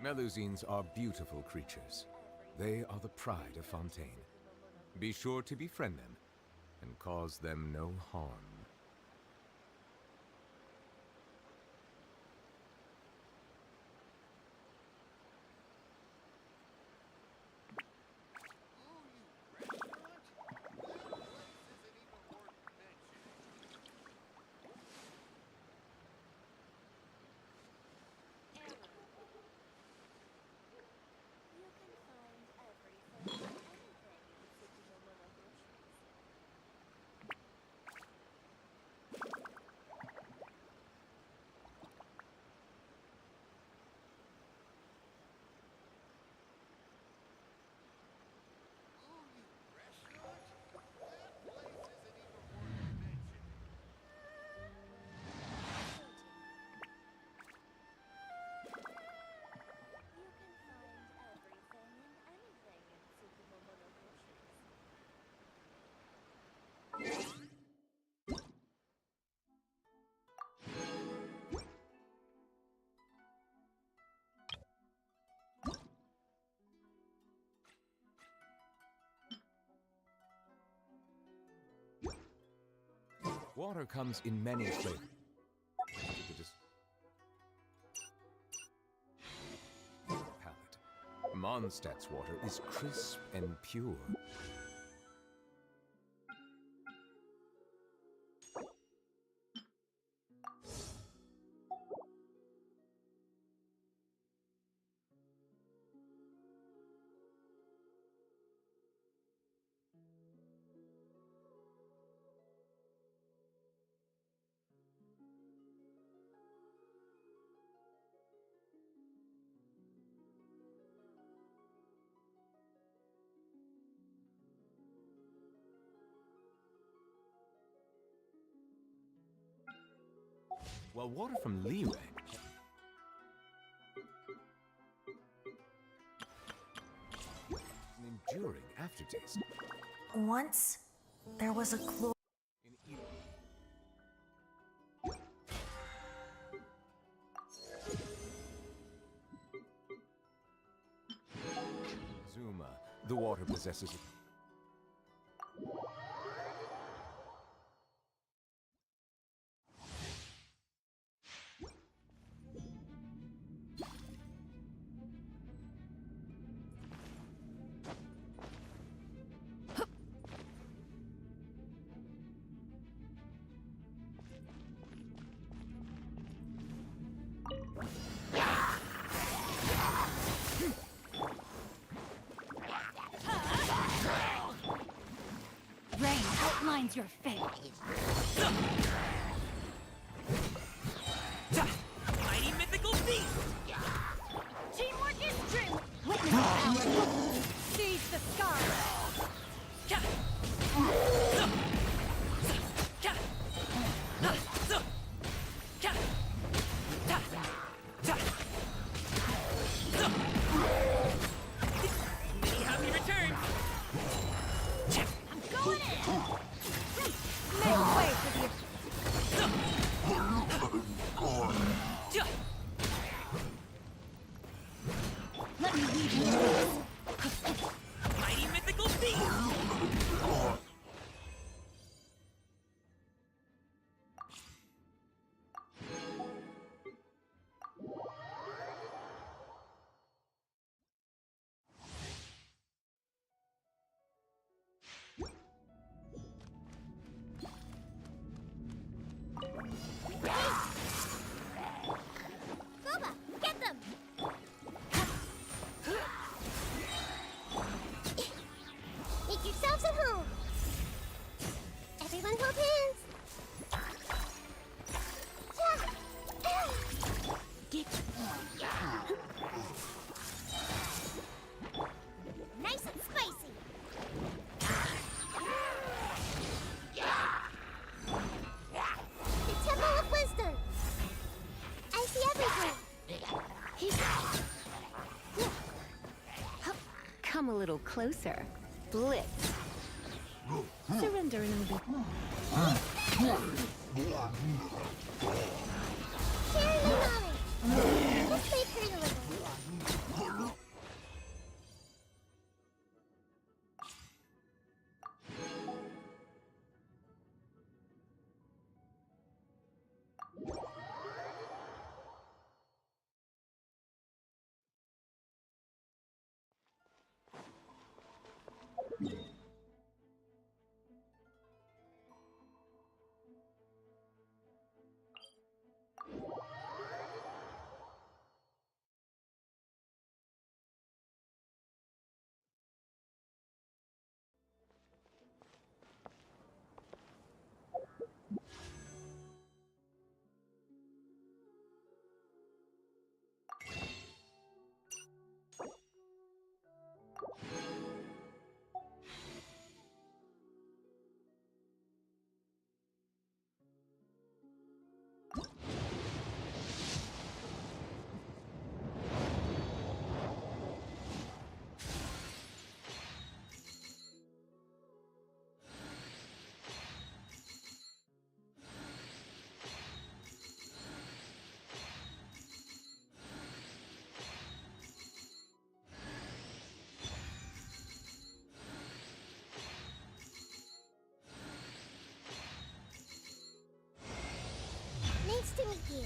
Melusines are beautiful creatures. They are the pride of Fontaine. Be sure to befriend them and cause them no harm. Water comes in many flavors. Palette. Mondstadt's water is crisp and pure. While water from Liyue an enduring aftertaste. Once, there was a Zuma, the water possesses Rain outlines your fate. Mighty mythical beast! Teamwork is true. Witness the power. Seize the sky. Many happy returns! I'm going in. Make way for the. Let me lead you in this. Mighty mythical beast! Boba, get them. Make yourselves at home. Everyone hold hands. Get Nice and spicy. The Temple of Wisdom. I see everything. Come a little closer. Blitz. Surrender and it'll be. Sharing and knowledge. Let's play pretty little. you.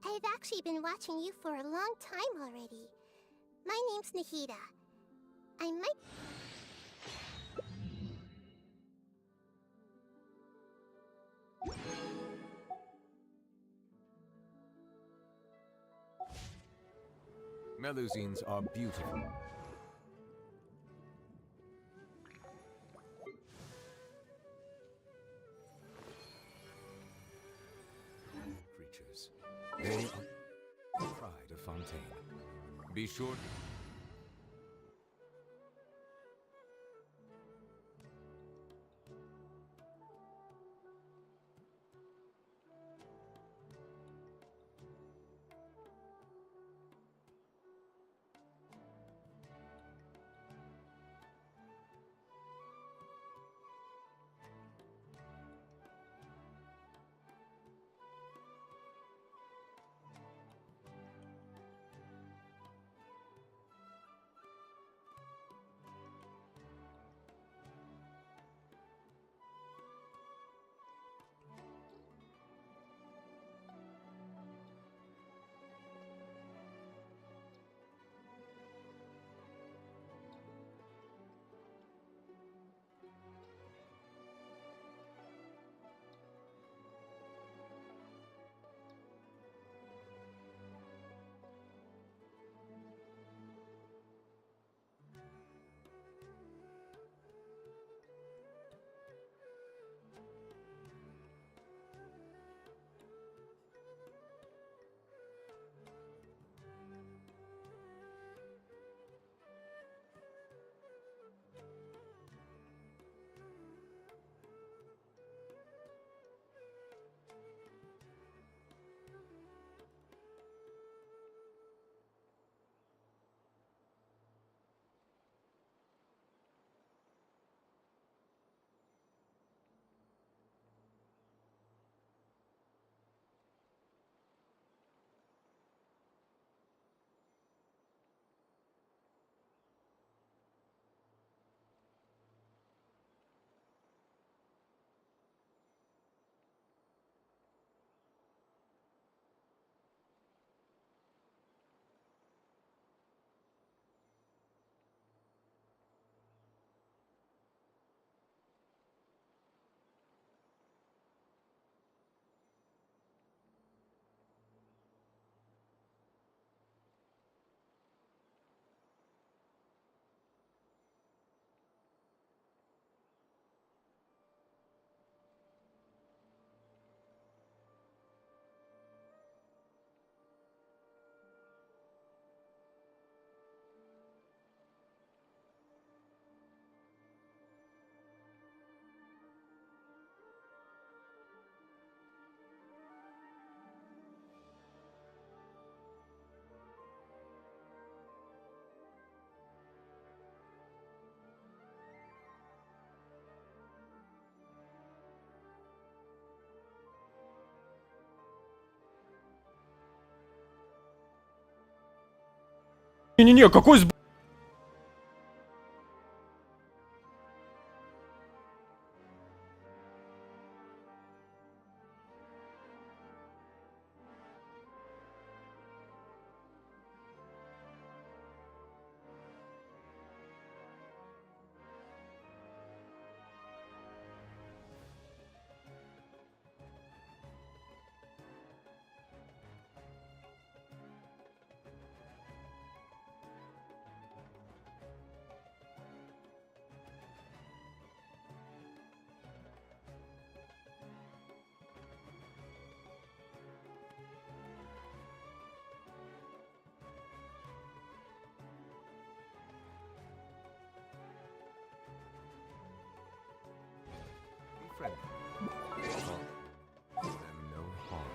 I've actually been watching you for a long time already. My name's Nahida. I might... Melusines are beautiful. Creatures. They are the pride of Fontaine. Be sure. Не-не-не, какой сб... Be friendly. Cause them no harm.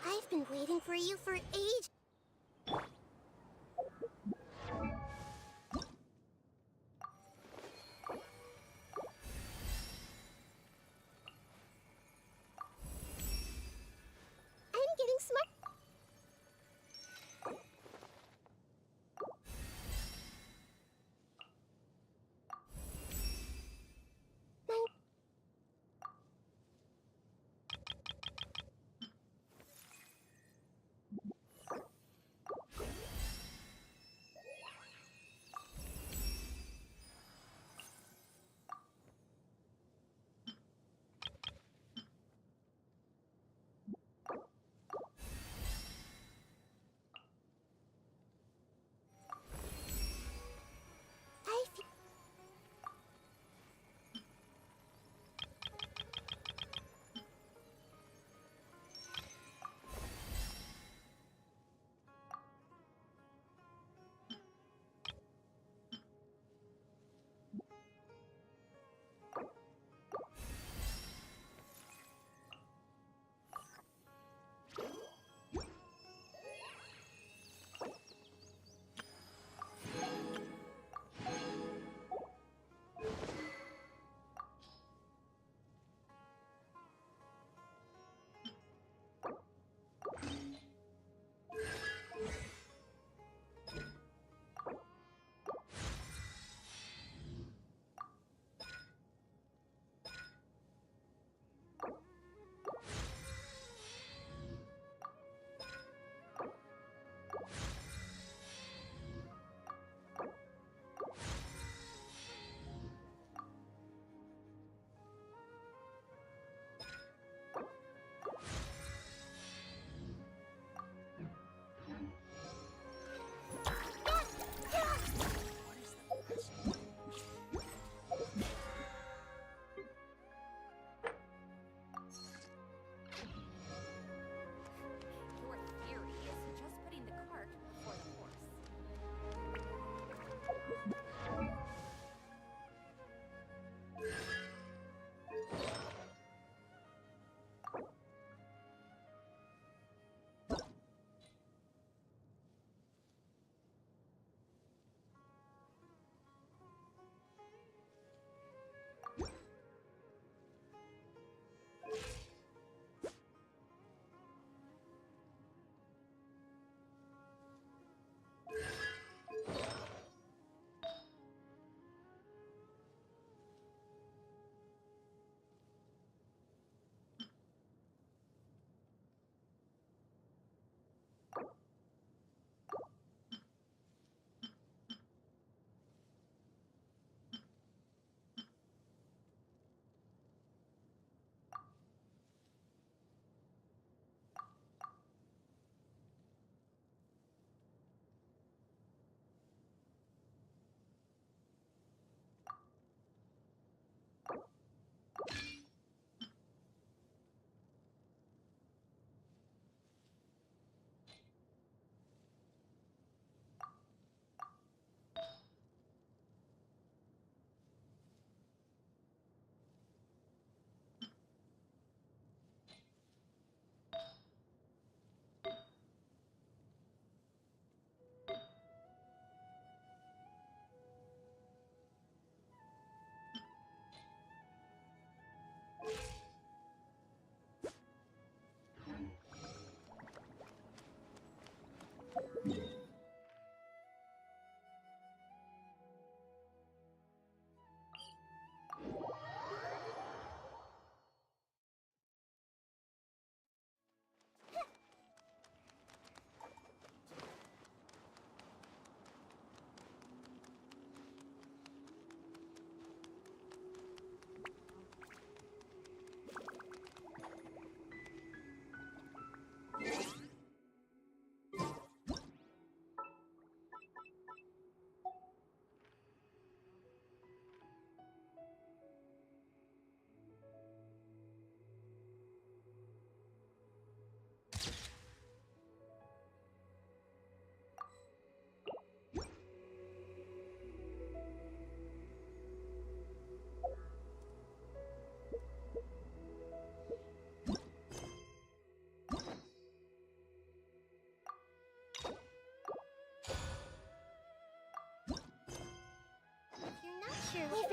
I've been waiting for you for ages. I'm getting smart.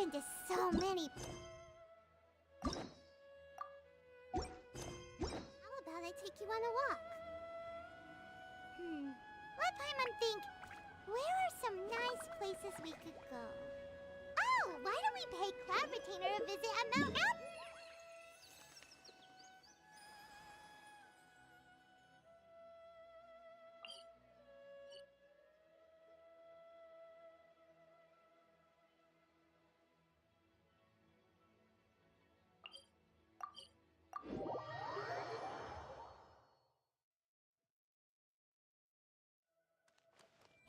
been to so many. How about I take you on a walk? Let Paimon think. Where are some nice places we could go? Oh, why don't we pay Cloud Retainer a visit at Mount Alp?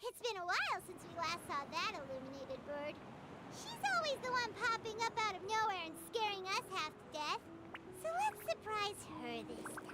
It's been a while since we last saw that illuminated bird. She's always the one popping up out of nowhere and scaring us half to death. So let's surprise her this time.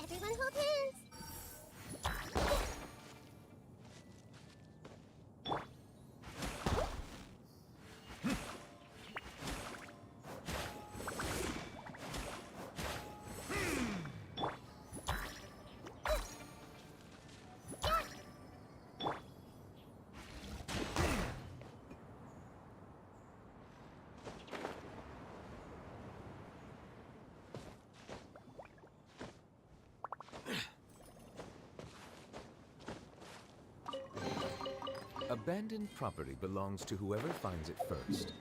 Everyone hold hands. Abandoned property belongs to whoever finds it first.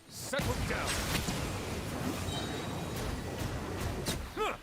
Settle down! Huh.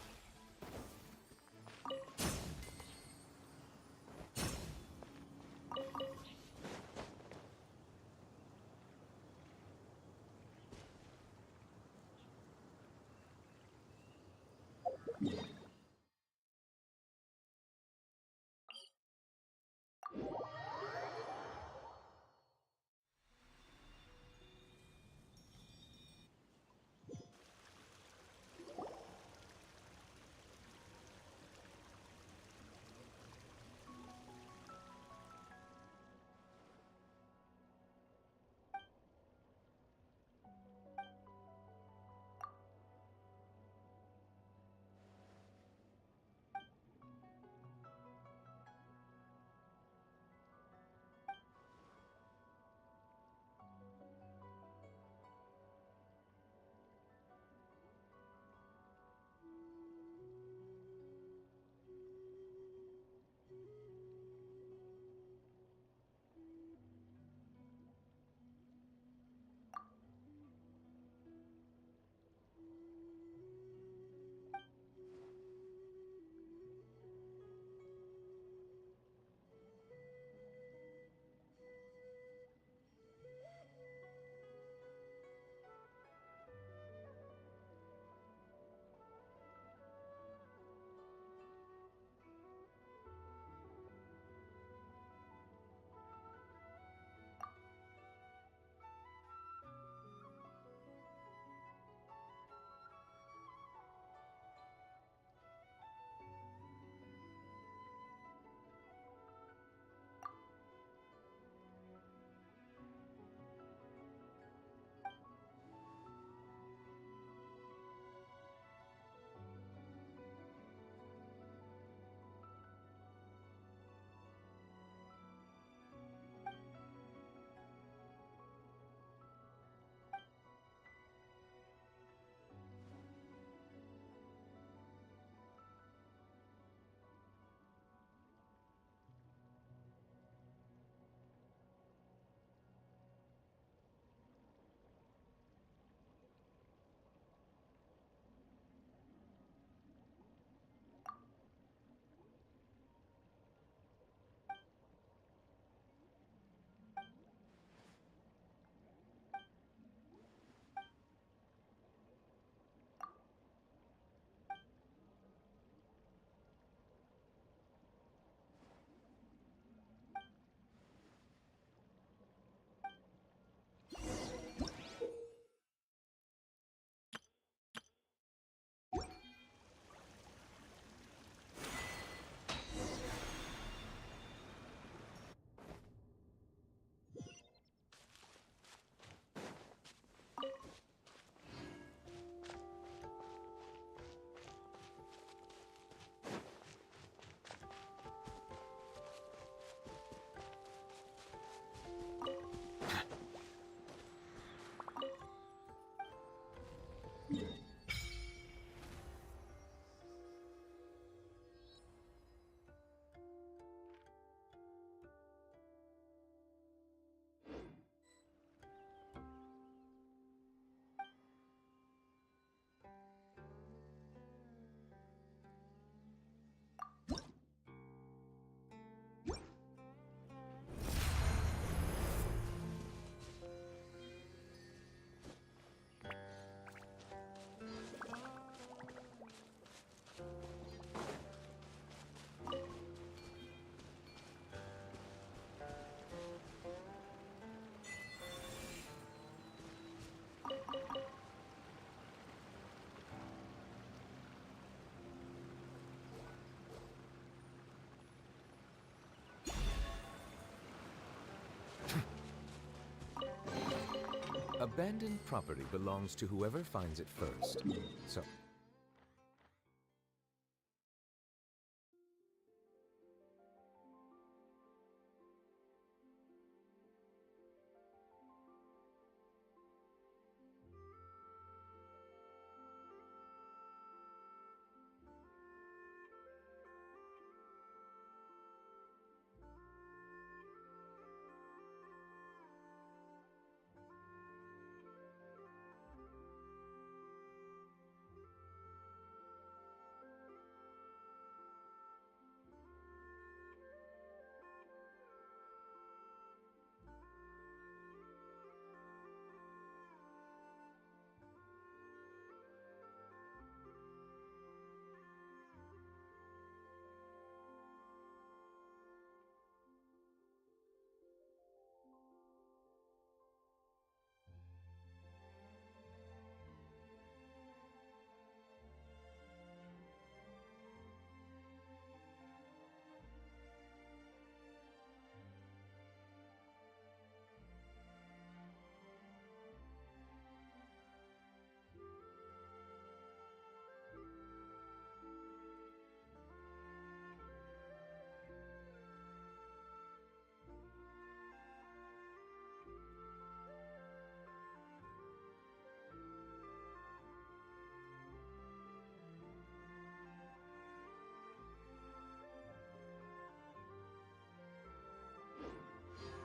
Abandoned property belongs to whoever finds it first. So,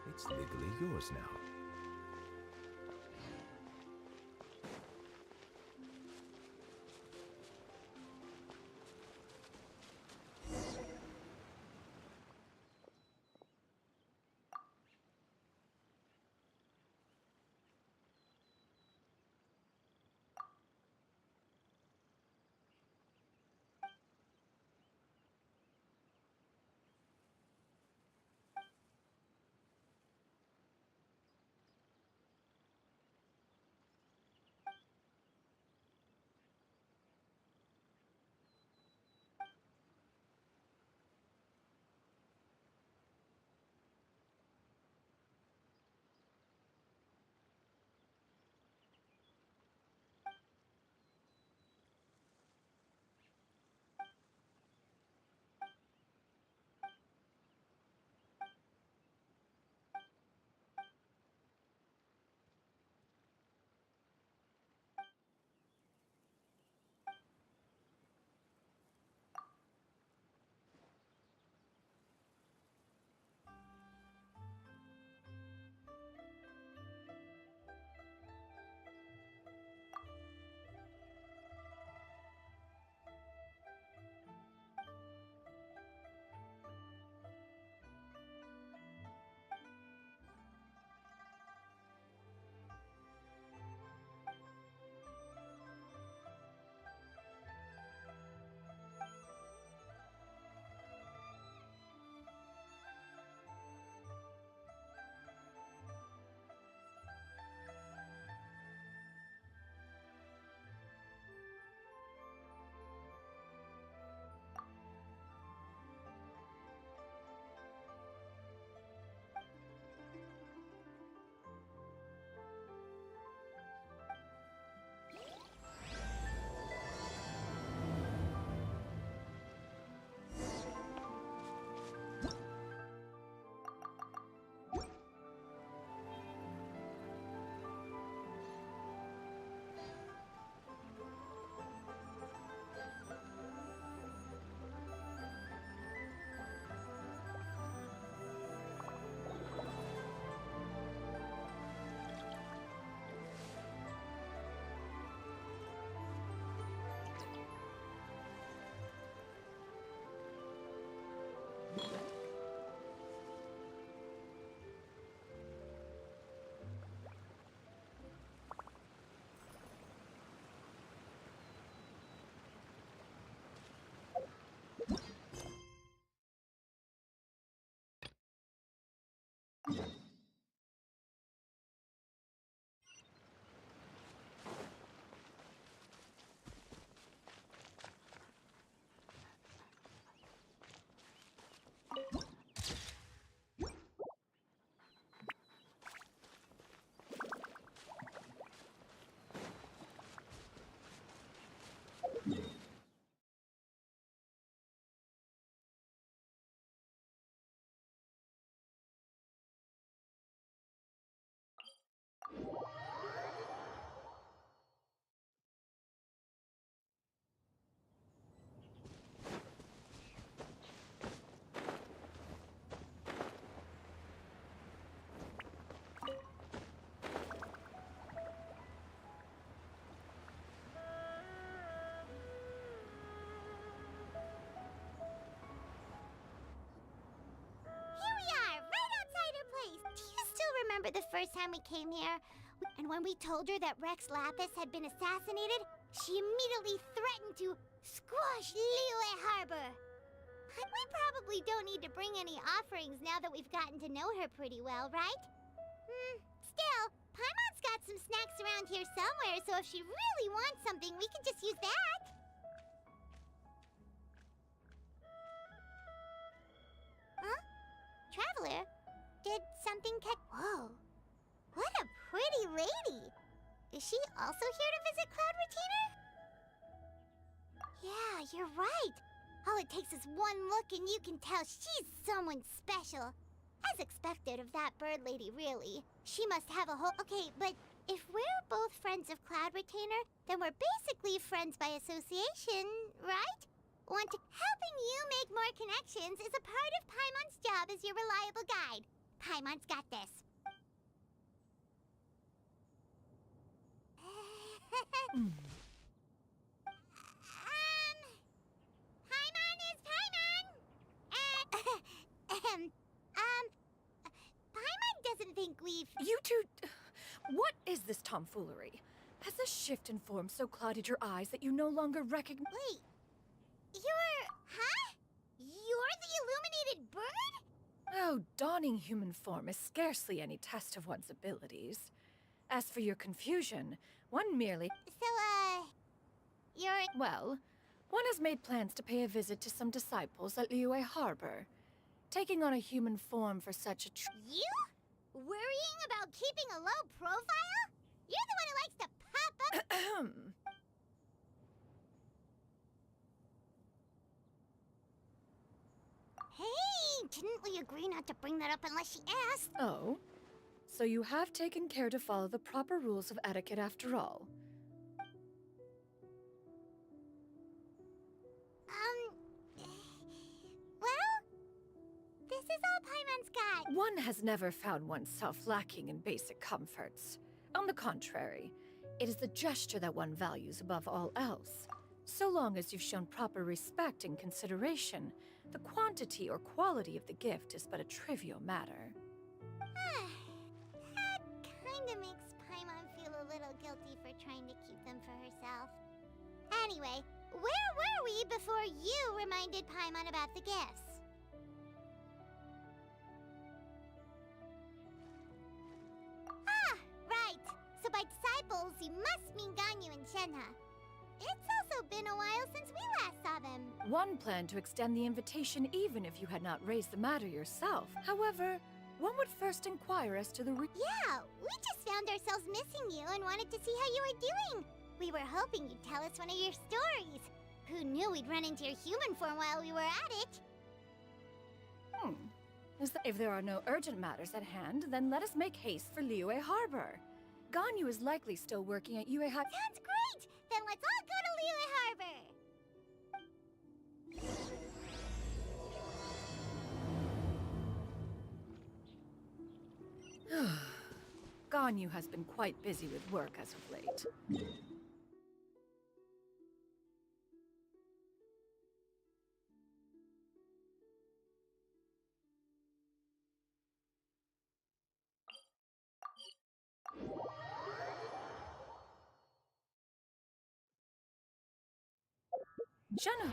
it's legally yours now. remember the first time we came here? And when we told her that Rex Lapis had been assassinated, she immediately threatened to squash Liyue Harbor. We probably don't need to bring any offerings now that we've gotten to know her pretty well, right? Still, Paimon's got some snacks around here somewhere, so if she really wants something, we can just use that. Huh? Traveler? Did something catch... Whoa. What a pretty lady. Is she also here to visit Cloud Retainer? Yeah, you're right. All it takes is one look and you can tell she's someone special. As expected of that bird lady, really. She must have a whole... Okay, but if we're both friends of Cloud Retainer, then we're basically friends by association, right? Helping you make more connections is a part of Paimon's job as your reliable guide. Paimon's got this. Paimon is Paimon! Paimon doesn't think we've... You two... What is this tomfoolery? Has this shift in form so clouded your eyes that you no longer recognize... Wait. Huh? You're the illuminated bird? Oh, donning human form is scarcely any test of one's abilities. As for your confusion, one merely... So, you're... Well, one has made plans to pay a visit to some disciples at Liyue Harbor. Taking on a human form for such a You? Worrying about keeping a low profile? You're the one who likes to pop up... Hey, didn't we agree not to bring that up unless she asked? Oh? So you have taken care to follow the proper rules of etiquette after all. Well, this is all Paimon's got. One has never found oneself lacking in basic comforts. On the contrary, it is the gesture that one values above all else. So long as you've shown proper respect and consideration, the quantity or quality of the gift is but a trivial matter. That kinda makes Paimon feel a little guilty for trying to keep them for herself. Anyway, where were we before you reminded Paimon about the gifts? Ah, right. So by disciples, you must mean Ganyu and Shenhe. It's also been a while since we last saw them. One planned to extend the invitation even if you had not raised the matter yourself. However, one would first inquire as to the Yeah, we just found ourselves missing you and wanted to see how you were doing. We were hoping you'd tell us one of your stories. Who knew we'd run into your human form while we were at it? If there are no urgent matters at hand, then let us make haste for Liyue Harbor. Ganyu is likely still working at Liyue Harbor. Sounds great! Then let's all go to Liyue Harbor! Ganyu has been quite busy with work as of late. Shenhe!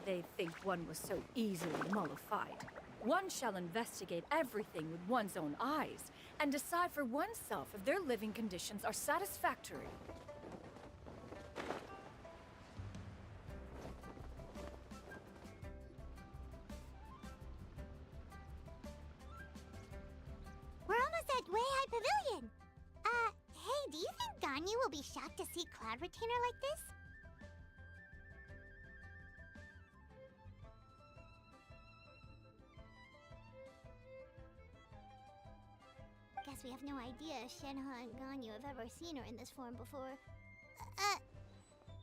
they think one was so easily mollified. One shall investigate everything with one's own eyes and decide for oneself if their living conditions are satisfactory. We're almost at Way High Pavilion. Hey, do you think Ganyu will be shocked to see Cloud Retainer like this? Guess we have no idea if Shenhe and Ganyu have ever seen her in this form before.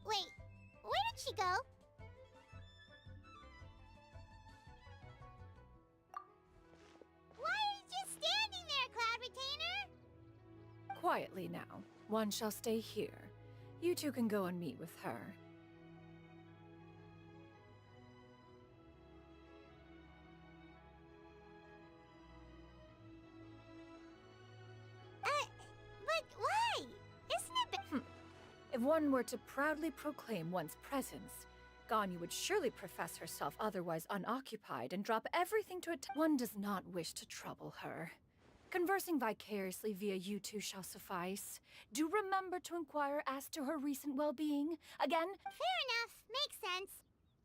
Wait, where did she go? Why are you just standing there, Cloud Retainer? Quietly now. One shall stay here. You two can go and meet with her. But why? Isn't it If one were to proudly proclaim one's presence, Ganyu would surely profess herself otherwise unoccupied and drop everything to attend. One does not wish to trouble her. Conversing vicariously via you two shall suffice. Do remember to inquire as to her recent well-being. Again, Fair enough. Makes sense.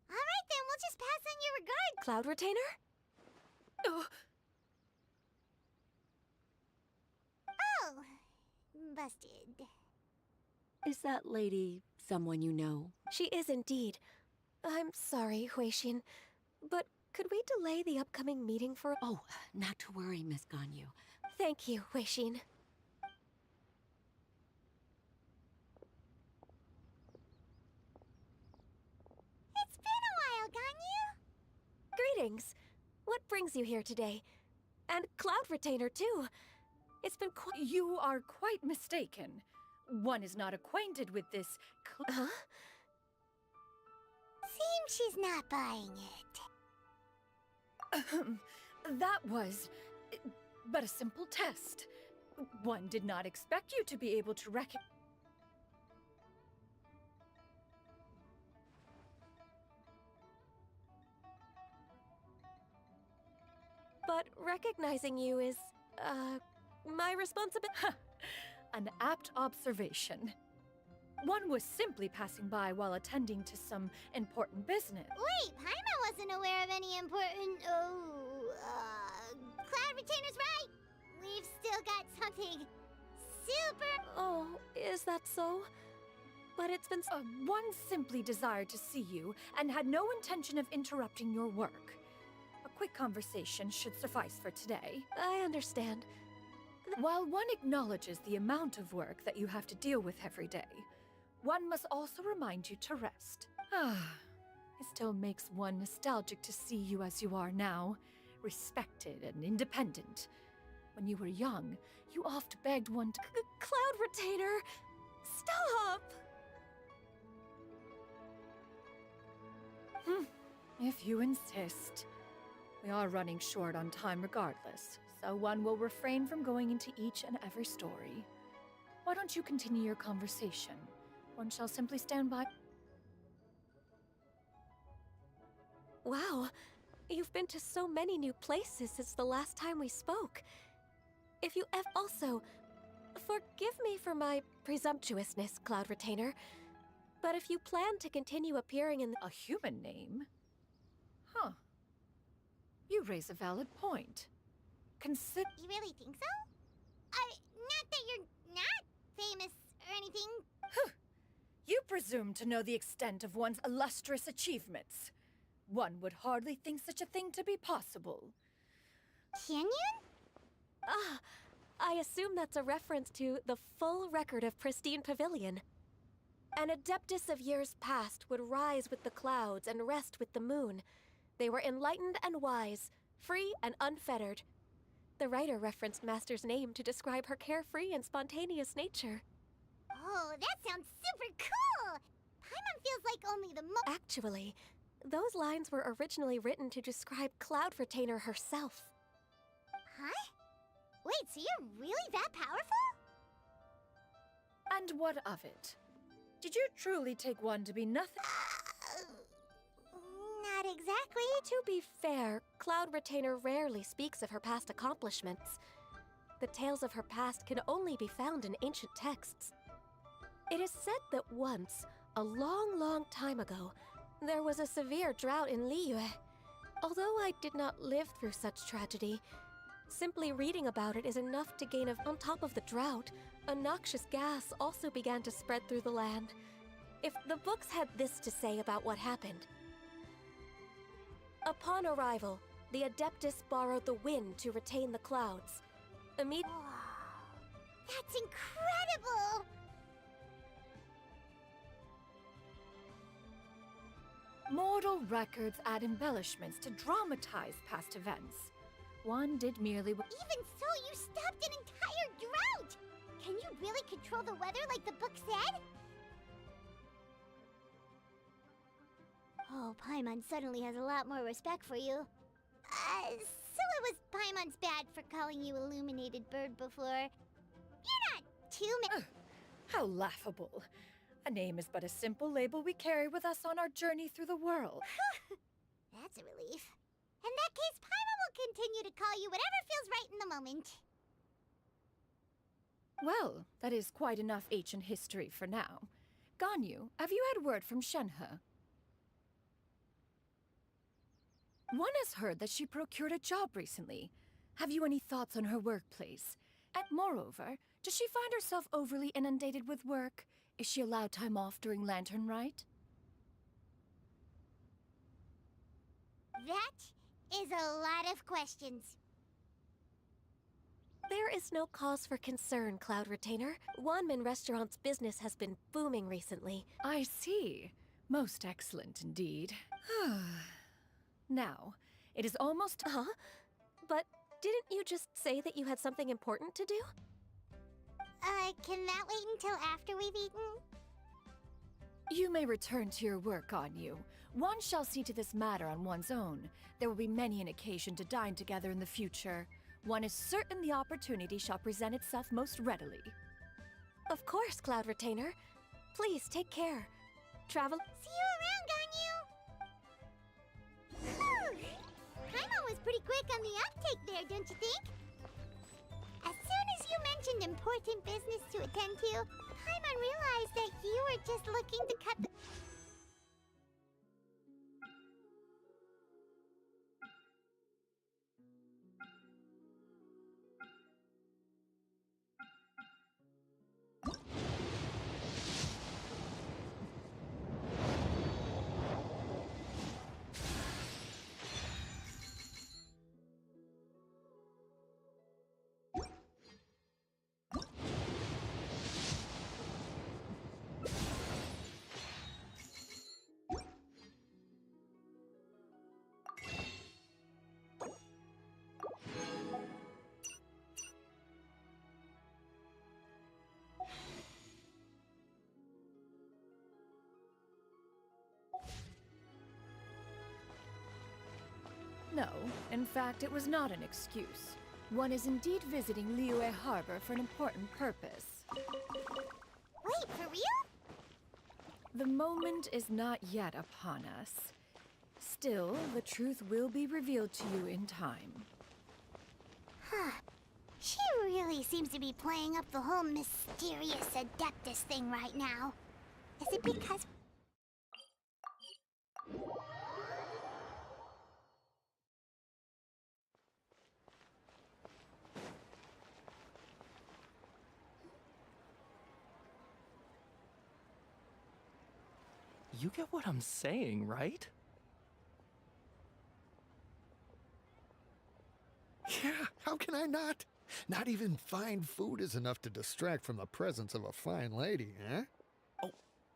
All right, then. We'll just pass on your regard. Cloud Retainer? Oh, busted. Is that lady someone you know? She is indeed. I'm sorry, Huixin, but could we delay the upcoming meeting for— Oh, not to worry, Miss Ganyu. Thank you, Huixin. It's been a while, Ganyu. Greetings. What brings you here today? And Cloud Retainer, too. It's been quite— you are quite mistaken. One is not acquainted with this Huh? Seems she's not buying it. That was but a simple test. One did not expect you to be able to recognize. But recognizing you is, my responsibility. An apt observation. One was simply passing by while attending to some important business. Wait, Paimon wasn't aware of any important. Cloud Retainer's right. We've still got something super. Oh, is that so? But it's been One simply desired to see you and had no intention of interrupting your work. A quick conversation should suffice for today. I understand. While one acknowledges the amount of work that you have to deal with every day, one must also remind you to rest. It still makes one nostalgic to see you as you are now, respected and independent. When you were young, you oft begged one to— Cloud Retainer! Stop! If you insist. We are running short on time regardless, so one will refrain from going into each and every story. Why don't you continue your conversation? One shall simply stand by. Wow, you've been to so many new places since the last time we spoke. If you also, forgive me for my presumptuousness, Cloud Retainer, but if you plan to continue appearing in A human name? Huh. You raise a valid point. Consider— You really think so? Not that you're not famous or anything. You presume to know the extent of one's illustrious achievements. One would hardly think such a thing to be possible. Can you? I assume that's a reference to the full record of Pristine Pavilion. An adeptus of years past would rise with the clouds and rest with the moon. They were enlightened and wise, free and unfettered. The writer referenced Master's name to describe her carefree and spontaneous nature. Oh, that sounds super cool! Paimon feels like only the Actually, those lines were originally written to describe Cloud Retainer herself. Huh? Wait, so you're really that powerful? And what of it? Did you truly take one to be nothing? exactly? To be fair, Cloud Retainer rarely speaks of her past accomplishments. The tales of her past can only be found in ancient texts. It is said that once, a long, long time ago, there was a severe drought in Liyue. Although I did not live through such tragedy, simply reading about it is enough to gain on top of the drought, a noxious gas also began to spread through the land. If the books had this to say about what happened. Upon arrival, the Adeptus borrowed the wind to retain the clouds. That's incredible! Mortal records add embellishments to dramatize past events. One did merely... Even so, you stopped an entire drought! Can you really control the weather like the book said? Oh, Paimon suddenly has a lot more respect for you. So it was Paimon's bad for calling you Illuminated Bird before. You're not too How laughable. A name is but a simple label we carry with us on our journey through the world. That's a relief. In that case, Paimon will continue to call you whatever feels right in the moment. Well, that is quite enough ancient history for now. Ganyu, have you had word from Shenhe? One has heard that she procured a job recently. Have you any thoughts on her workplace? And moreover, does she find herself overly inundated with work? Is she allowed time off during Lantern Rite? That is a lot of questions. There is no cause for concern, Cloud Retainer. Wanmin Restaurant's business has been booming recently. I see. Most excellent indeed. Now, it is almost... Huh? But didn't you just say that you had something important to do? Can that wait until after we've eaten? You may return to your work, Ganyu. One shall see to this matter on one's own. There will be many an occasion to dine together in the future. One is certain the opportunity shall present itself most readily. Of course, Cloud Retainer. Please take care. Travel... See you around, Ganyu! Paimon was pretty quick on the uptake there, don't you think? As soon as you mentioned important business to attend to, Paimon realized that you were just looking to cut the... No, in fact, it was not an excuse. One is indeed visiting Liyue Harbor for an important purpose. Wait, for real? The moment is not yet upon us. Still, the truth will be revealed to you in time. Huh. She really seems to be playing up the whole mysterious Adeptus thing right now. Is it because... You get what I'm saying, right? Yeah, how can I not? Not even fine food is enough to distract from the presence of a fine lady, eh? Oh,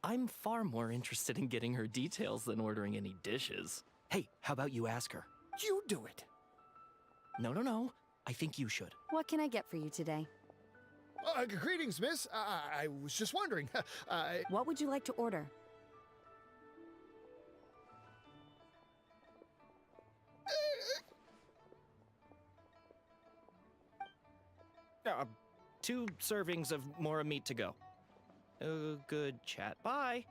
I'm far more interested in getting her details than ordering any dishes. Hey, how about you ask her? You do it. No. I think you should. What can I get for you today? Greetings, miss. I was just wondering. What would you like to order? Two servings of more meat to go. Good chat. Bye.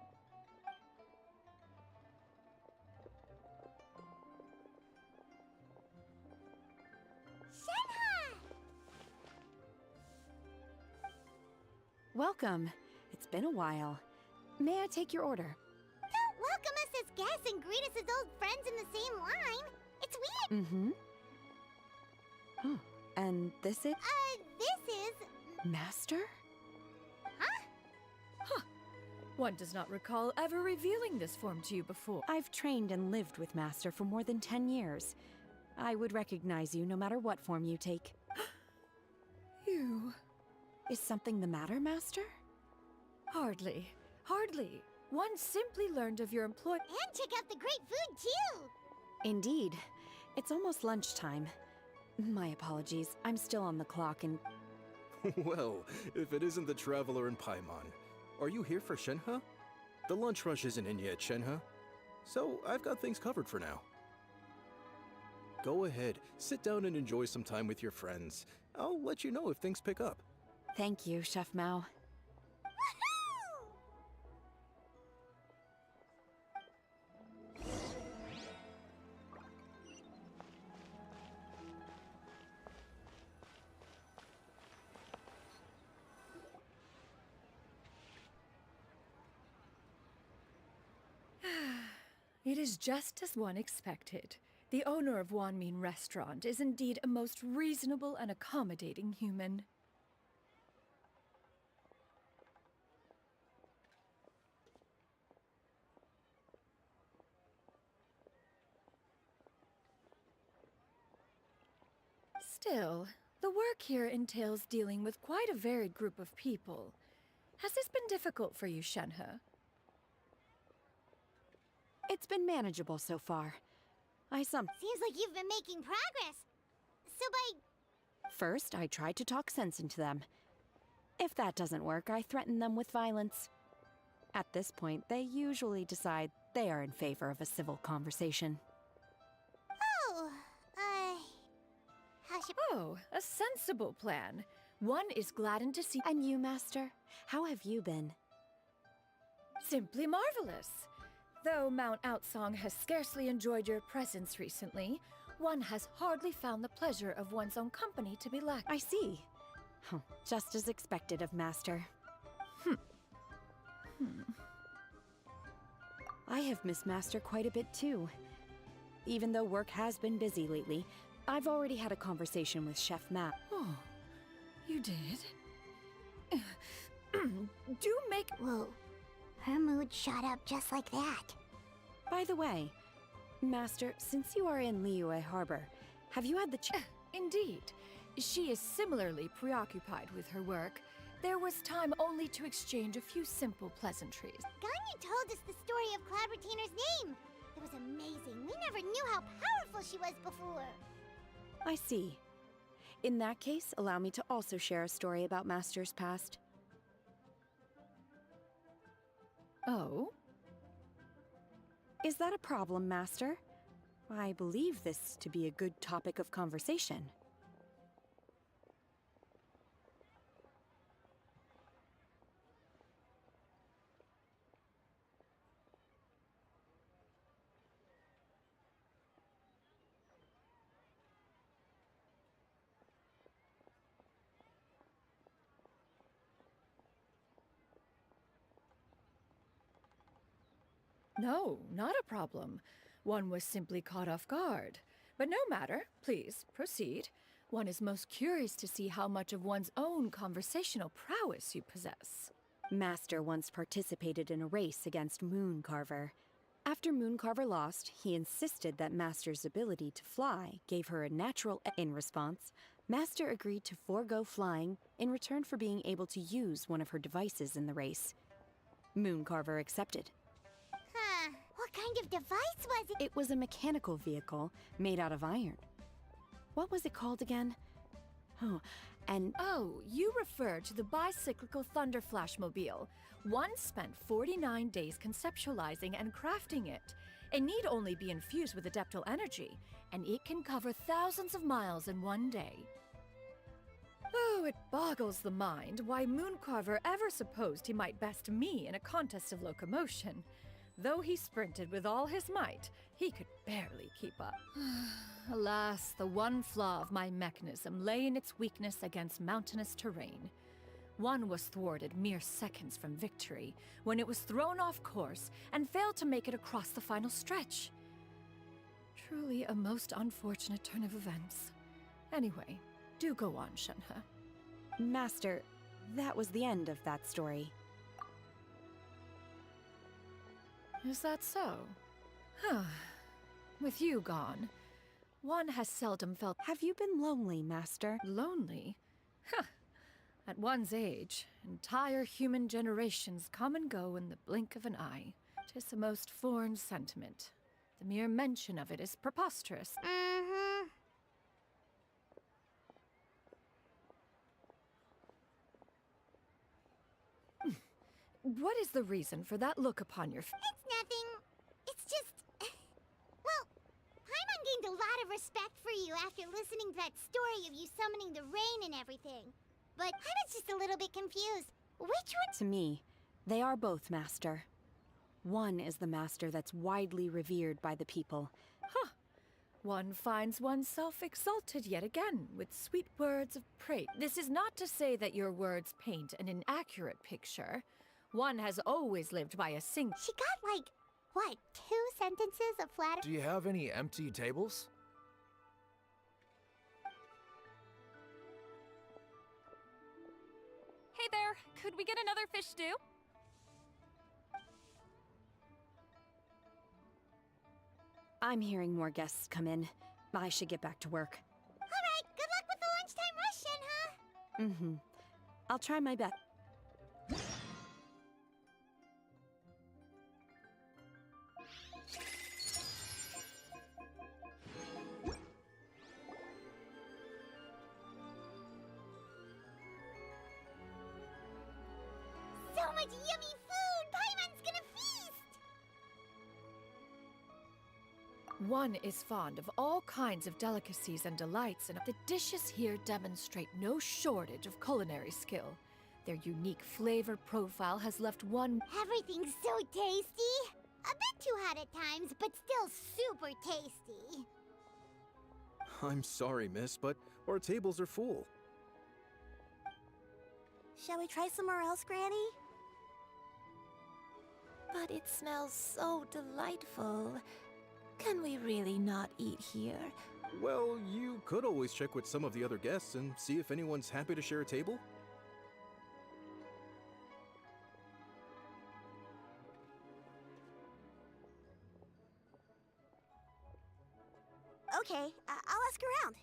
Welcome. It's been a while. May I take your order? Don't welcome us as guests and greet us as old friends in the same line. It's weird. Mm-hmm. Oh, and this is? This is... Master? One does not recall ever revealing this form to you before. I've trained and lived with Master for more than 10 years. I would recognize you no matter what form you take. You... Is something the matter, Master? Hardly. Hardly. One simply learned of your employ- And check out the great food, too! Indeed. It's almost lunchtime. My apologies. I'm still on the clock and... Well, if it isn't the Traveler in Paimon. Are you here for Shenhe? The lunch rush isn't in yet, Shenhe. So, I've got things covered for now. Go ahead, sit down and enjoy some time with your friends. I'll let you know if things pick up. Thank you, Chef Mao. It is just as one expected. The owner of Wanmin Restaurant is indeed a most reasonable and accommodating human. Still, the work here entails dealing with quite a varied group of people. Has this been difficult for you, Shenhe? It's been manageable so far. Seems like you've been making progress. So First, I tried to talk sense into them. If that doesn't work, I threaten them with violence. At this point, they usually decide they are in favor of a civil conversation. Oh, a sensible plan. One is gladdened to see— And you, Master? How have you been? Simply marvelous. Though Mount Outsong has scarcely enjoyed your presence recently, one has hardly found the pleasure of one's own company to be lacking. I see. Just as expected of Master. I have missed Master quite a bit too. Even though work has been busy lately, I've already had a conversation with Chef Mao. Oh, you did? Do make— Whoa. Her mood shot up just like that. By the way, Master, since you are in Liyue Harbor, have you had the Indeed. She is similarly preoccupied with her work. There was time only to exchange a few simple pleasantries. Ganyu told us the story of Cloud Retainer's name. It was amazing. We never knew how powerful she was before. I see. In that case, allow me to also share a story about Master's past. Oh? Is that a problem, Master? I believe this to be a good topic of conversation. No, not a problem. One was simply caught off guard. But no matter. Please, proceed. One is most curious to see how much of one's own conversational prowess you possess. Master once participated in a race against Mooncarver. After Mooncarver lost, he insisted that Master's ability to fly gave her a natural In response, Master agreed to forego flying in return for being able to use one of her devices in the race. Mooncarver accepted. What kind of device was it? It was a mechanical vehicle made out of iron. What was it called again? Oh, you refer to the bicyclical Thunder Flashmobile. One spent 49 days conceptualizing and crafting it. It need only be infused with adeptal energy, and it can cover thousands of miles in one day. Oh, it boggles the mind why Mooncarver ever supposed he might best me in a contest of locomotion. Though he sprinted with all his might, he could barely keep up. Alas, the one flaw of my mechanism lay in its weakness against mountainous terrain. One was thwarted mere seconds from victory when it was thrown off course and failed to make it across the final stretch. Truly a most unfortunate turn of events. Anyway, do go on, Shenhe. Master, that was the end of that story. Is that so? Huh. With you gone, one has seldom felt— Have you been lonely, Master? Lonely? Huh. At one's age, entire human generations come and go in the blink of an eye. 'Tis a most foreign sentiment. The mere mention of it is preposterous. Mm-hmm. What is the reason for that look upon your face? It's nothing. It's just... Well, Paimon gained a lot of respect for you after listening to that story of you summoning the rain and everything. But I was just a little bit confused. Which one? To me, they are both, Master. One is the master that's widely revered by the people. Huh. One finds oneself exalted yet again with sweet words of praise. This is not to say that your words paint an inaccurate picture. One has always lived by a single— She got like, what, 2 sentences of flattery? Do you have any empty tables? Hey there, could we get another fish stew? I'm hearing more guests come in. I should get back to work. Alright, good luck with the lunchtime rush, Shenhe. Mm-hmm. I'll try my best. So much yummy food! Paimon's gonna feast! One is fond of all kinds of delicacies and delights, and the dishes here demonstrate no shortage of culinary skill. Their unique flavor profile has left one— Everything's so tasty! A bit too hot at times, but still super tasty. I'm sorry, miss, but our tables are full. Shall we try somewhere else, Granny? But it smells so delightful. Can we really not eat here? Well, you could always check with some of the other guests and see if anyone's happy to share a table. Okay, I'll ask around.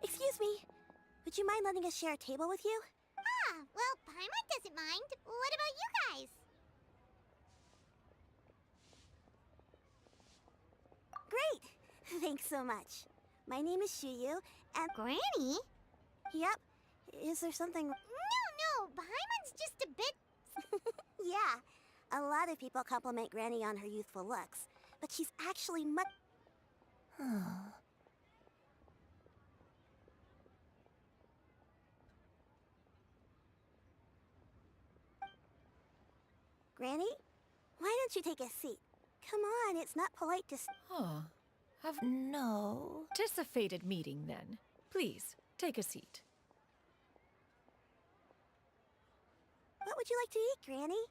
Excuse me, would you mind letting us share a table with you? Ah, well, Paimon doesn't mind. What about you guys? Great! Thanks so much. My name is Shuyu, and— Granny? Yep. Is there something— No, Paimon's just a bit— Yeah, a lot of people compliment Granny on her youthful looks, but she's actually much— Granny? Why don't you take a seat? Come on, it's not polite to— Huh. No. Tis a fated meeting, then. Please, take a seat. What would you like to eat, Granny?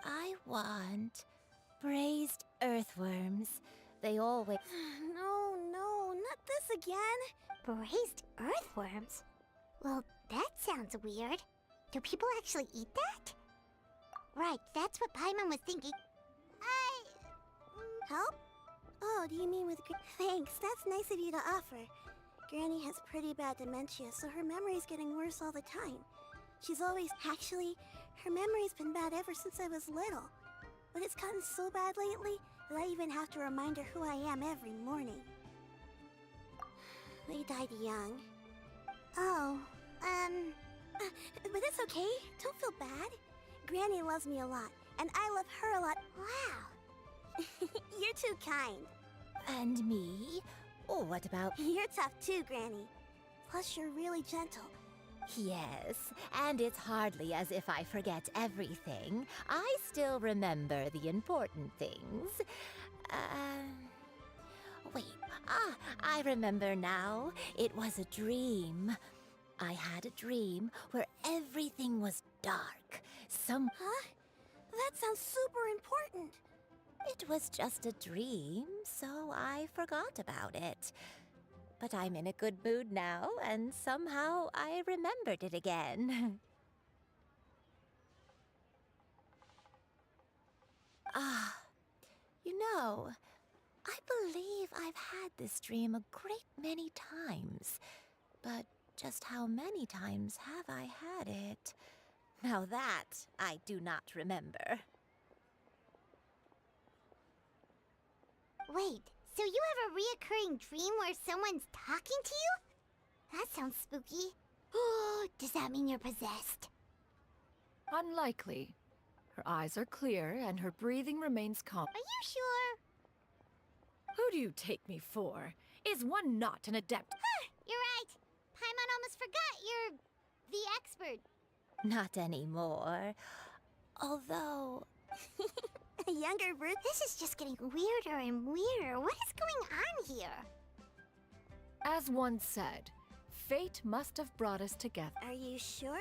I want braised earthworms. They always— No, not this again. Braised earthworms? Well, that sounds weird. Do people actually eat that? Right, that's what Paimon was thinking. Help? Oh, do you mean with— Thanks, that's nice of you to offer. Granny has pretty bad dementia, so her memory's getting worse all the time. She's always— Actually, her memory's been bad ever since I was little. But it's gotten so bad lately that I even have to remind her who I am every morning. They died young. Oh, but it's okay. Don't feel bad. Granny loves me a lot, and I love her a lot. Wow. You're too kind. And me? Oh, what about— You're tough too, Granny. Plus, you're really gentle. Yes, and it's hardly as if I forget everything. I still remember the important things. Ah, I remember now. It was a dream. I had a dream where everything was dark. Huh? That sounds super important. It was just a dream, so I forgot about it. But I'm in a good mood now, and somehow I remembered it again. You know, I believe I've had this dream a great many times. But just how many times have I had it? Now that I do not remember. Wait, so you have a reoccurring dream where someone's talking to you? That sounds spooky. Does that mean you're possessed? Unlikely. Her eyes are clear and her breathing remains calm. Are you sure? Who do you take me for? Is one not an adept? You're right. Paimon almost forgot you're the expert. Not anymore. Although... A younger version? This is just getting weirder and weirder. What is going on here? As one said, fate must have brought us together. Are you sure?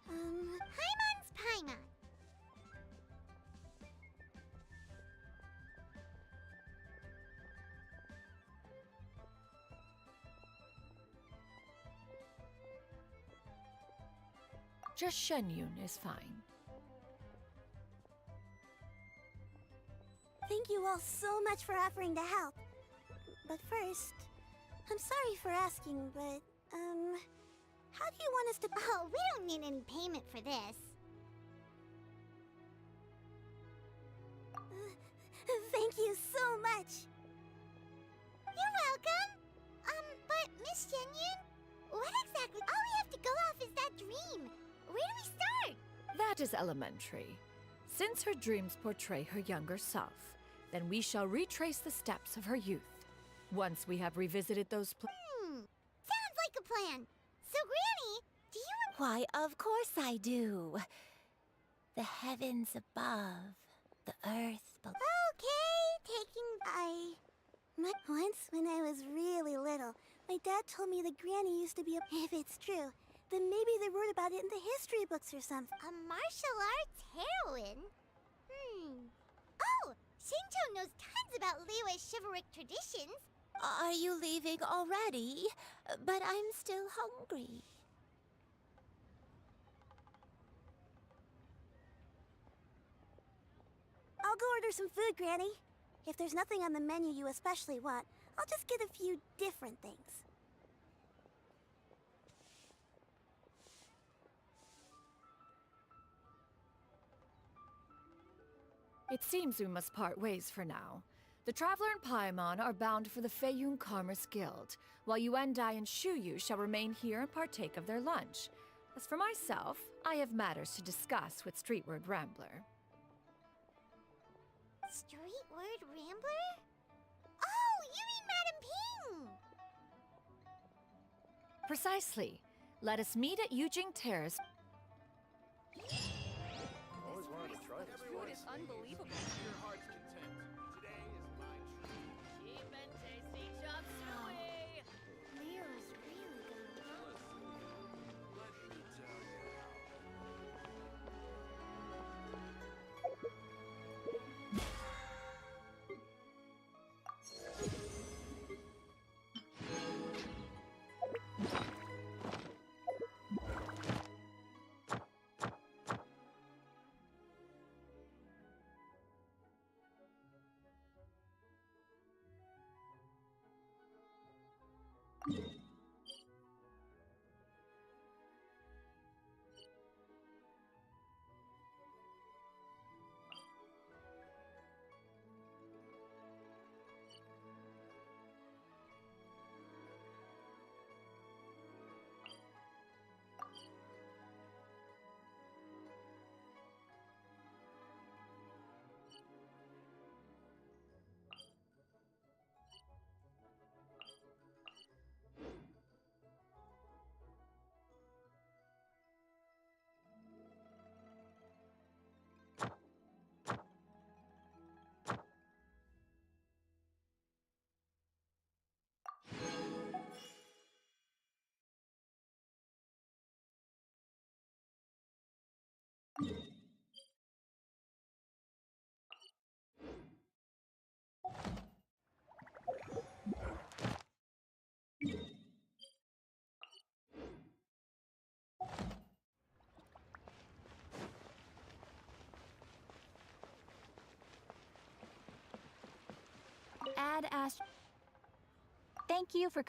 Paimon's Paimon. Just Shenyun is fine. Thank you all so much for offering to help. But first, I'm sorry for asking, but, how do you want us to... Oh, we don't need any payment for this. Thank you so much. You're welcome. But Miss Shenyun, what exactly... All we have to go off is that dream. Where do we start? That is elementary. Since her dreams portray her younger self, then we shall retrace the steps of her youth. Once we have revisited those Sounds like a plan. So, Granny, do you... Why, of course I do. The heavens above, the earth below. Okay, Once, when I was really little, my dad told me that Granny used to be a... If it's true, then maybe they wrote about it in the history books or something. A martial arts heroine? Oh, Shinto knows tons about Liyue's chivalric traditions. Are you leaving already? But I'm still hungry. I'll go order some food, Granny. If there's nothing on the menu you especially want, I'll just get a few different things. It seems we must part ways for now. The Traveler and Paimon are bound for the Feiyun Commerce Guild, while Yuendai and Shuyu shall remain here and partake of their lunch. As for myself, I have matters to discuss with Streetward Rambler. Streetward Rambler? Oh, you mean Madam Ping! Precisely. Let us meet at Yujing Terrace. Always wanted to try this place. It's unbelievable. Your heart's content. Today is my treat. Cheap and tasty chop suey. Leo's really good, huh? Let me tell you. said Thank you for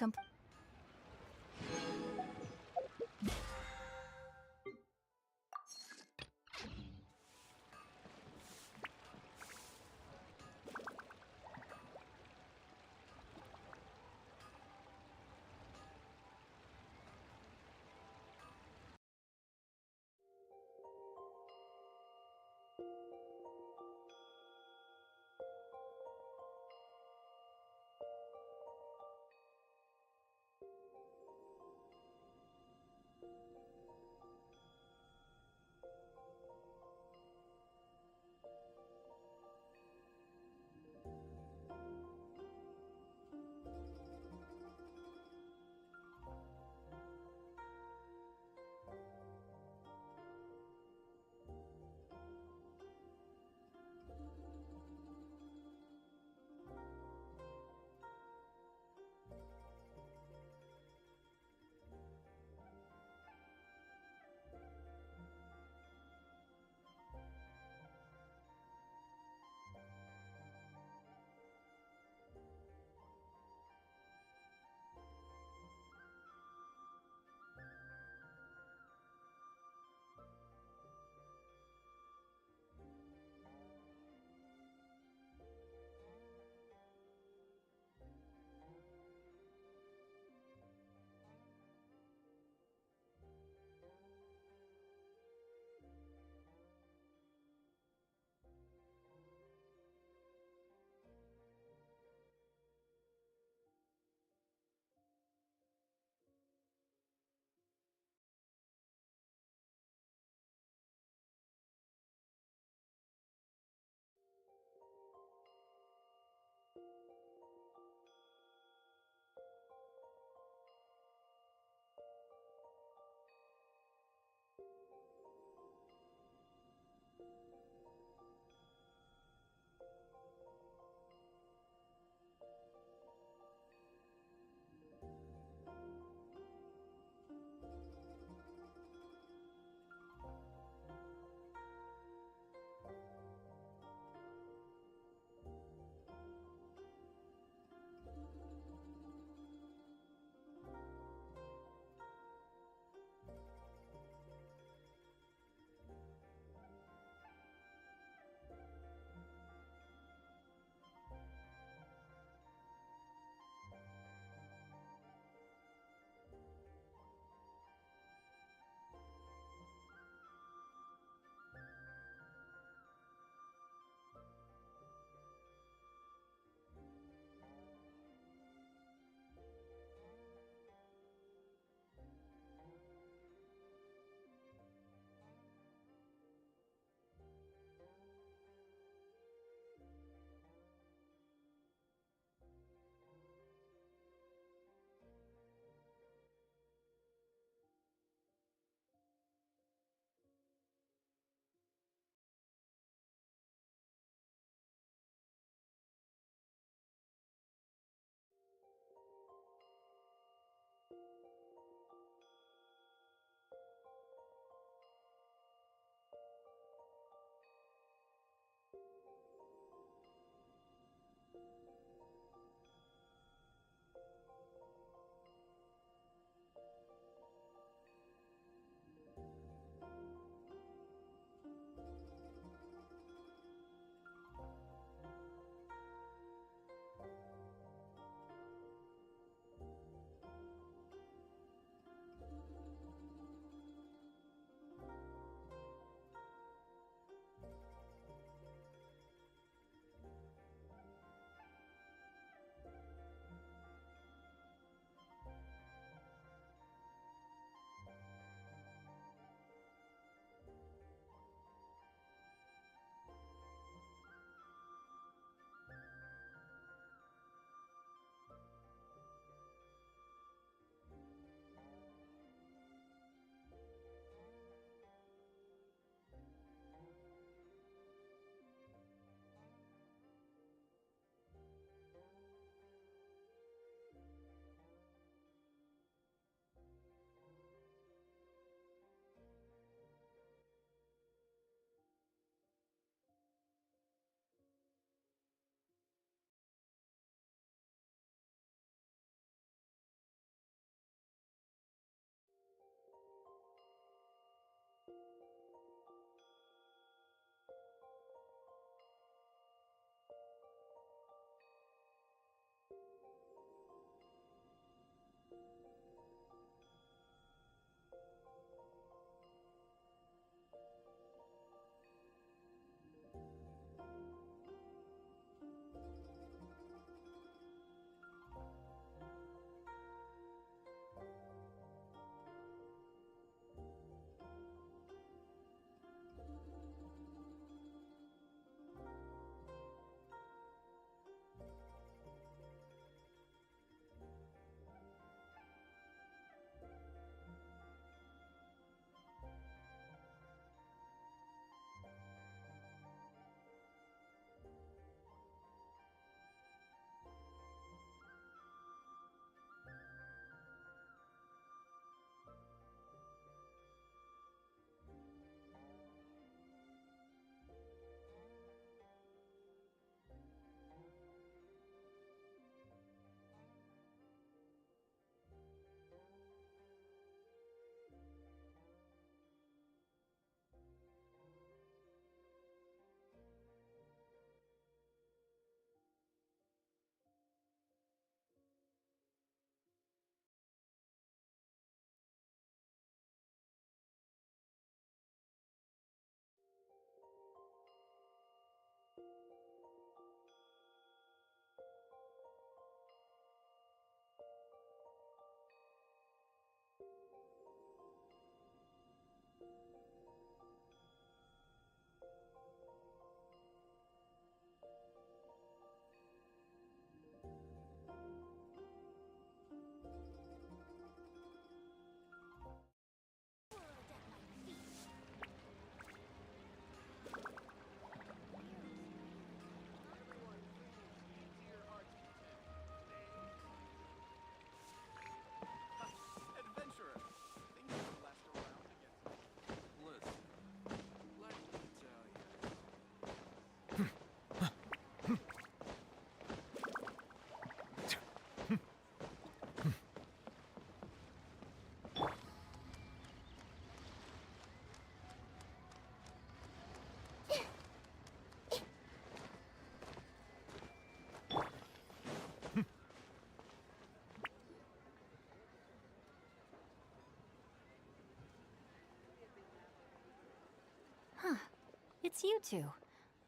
it's you two.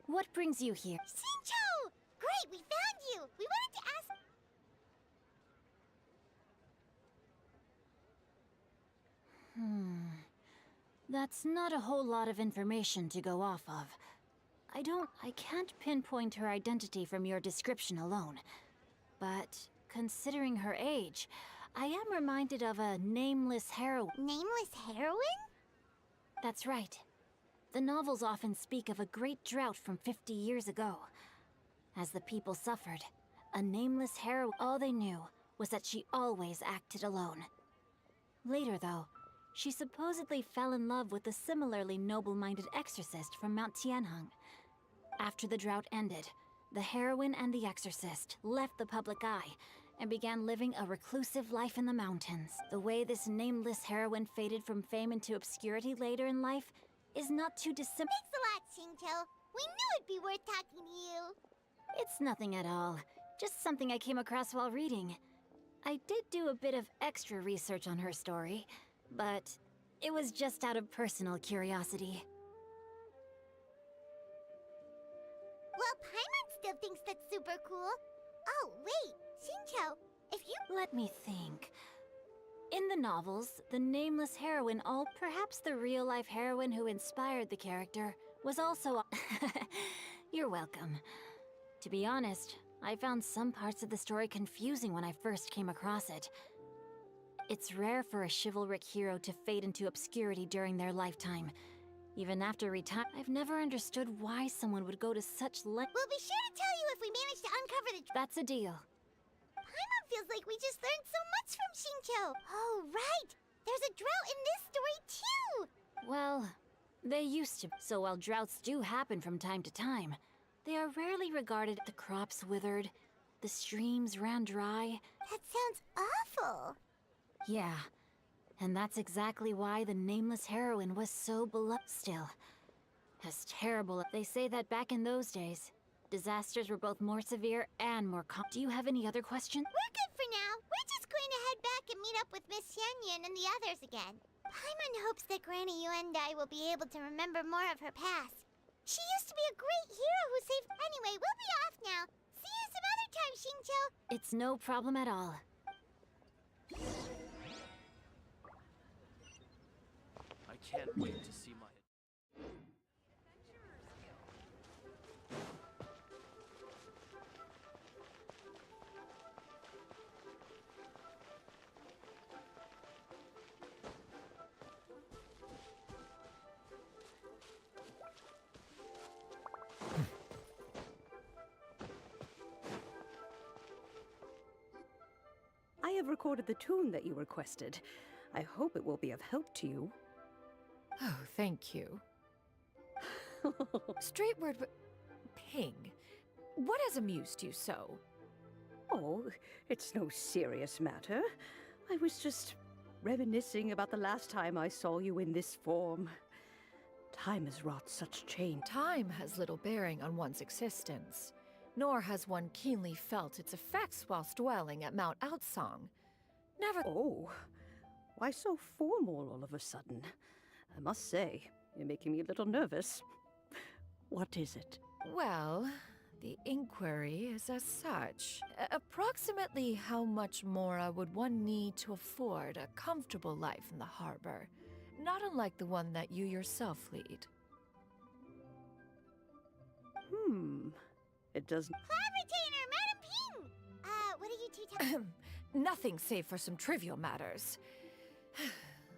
What brings you here? Shincho! Great, we found you! We wanted to ask... That's not a whole lot of information to go off of. I can't pinpoint her identity from your description alone. But considering her age, I am reminded of a nameless heroine. Nameless heroine? That's right. The novels often speak of a great drought from 50 years ago. As the people suffered, a nameless heroine, all they knew was that she always acted alone. Later, though, she supposedly fell in love with a similarly noble-minded exorcist from Mount Tianheng. After the drought ended, the heroine and the exorcist left the public eye and began living a reclusive life in the mountains. The way this nameless heroine faded from fame into obscurity later in life is not too dissimilar. Thanks a lot, Shincho. We knew it'd be worth talking to you. It's nothing at all. Just something I came across while reading. I did do a bit of extra research on her story, but it was just out of personal curiosity. Well, Paimon still thinks that's super cool. Oh, wait, Shincho, if you... Let me think. In the novels, the nameless heroine, perhaps the real-life heroine who inspired the character, was also... You're welcome. To be honest, I found some parts of the story confusing when I first came across it. It's rare for a chivalric hero to fade into obscurity during their lifetime. Even after retirement, I've never understood why someone would go to such lengths. We'll be sure to tell you if we manage to uncover the... That's a deal. Paimon feels like we just learned so much from Shincho. Oh, right! There's a drought in this story, too! Well, they used to. So while droughts do happen from time to time, they are rarely regarded. The crops withered, the streams ran dry. That sounds awful. Yeah, and that's exactly why the nameless heroine was so beloved. Still, as terrible. They say that back in those days, disasters were both more severe and more Do you have any other questions? We're good for now. We're just going to head back and meet up with Miss Xianyan and the others again. Paimon hopes that Granny Yuendai will be able to remember more of her past. She used to be a great hero who saved... Anyway, we'll be off now. See you some other time, Shincho. It's no problem at all. I can't wait to see my... I have recorded the tune that you requested. I hope it will be of help to you. Oh, thank you. Straight word, Ping. What has amused you so? Oh, it's no serious matter. I was just reminiscing about the last time I saw you in this form. Time has wrought such change. Time has little bearing on one's existence, nor has one keenly felt its effects whilst dwelling at Mount Outsong. Never... Oh, why so formal all of a sudden? I must say, you're making me a little nervous. What is it? Well, the inquiry is as such. Approximately how much more would one need to afford a comfortable life in the harbor, not unlike the one that you yourself lead? It doesn't... Cloud Retainer, Madam Ping! What are you two talking... Nothing save for some trivial matters.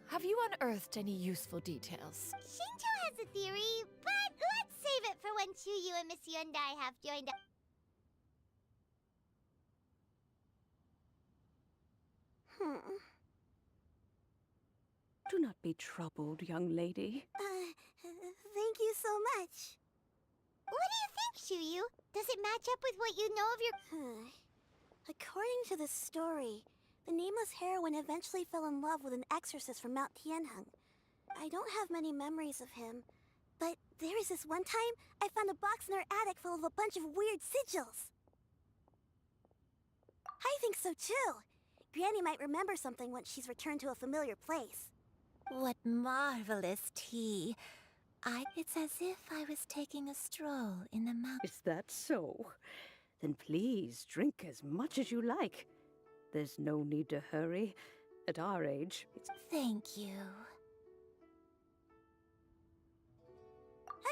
Have you unearthed any useful details? Shincho has a theory, but let's save it for when Chuyu and Miss Yuendai have joined up. Do not be troubled, young lady. Thank you so much. What do you think, Chuyu? Does it match up with what you know of your... According to the story, the nameless heroine eventually fell in love with an exorcist from Mount Tianheng. I don't have many memories of him, but there was this one time I found a box in her attic full of a bunch of weird sigils. I think so too. Granny might remember something once she's returned to a familiar place. What marvelous tea. It's as if I was taking a stroll in the mountains. Is that so? Then please drink as much as you like. There's no need to hurry. At our age, it's... Thank you.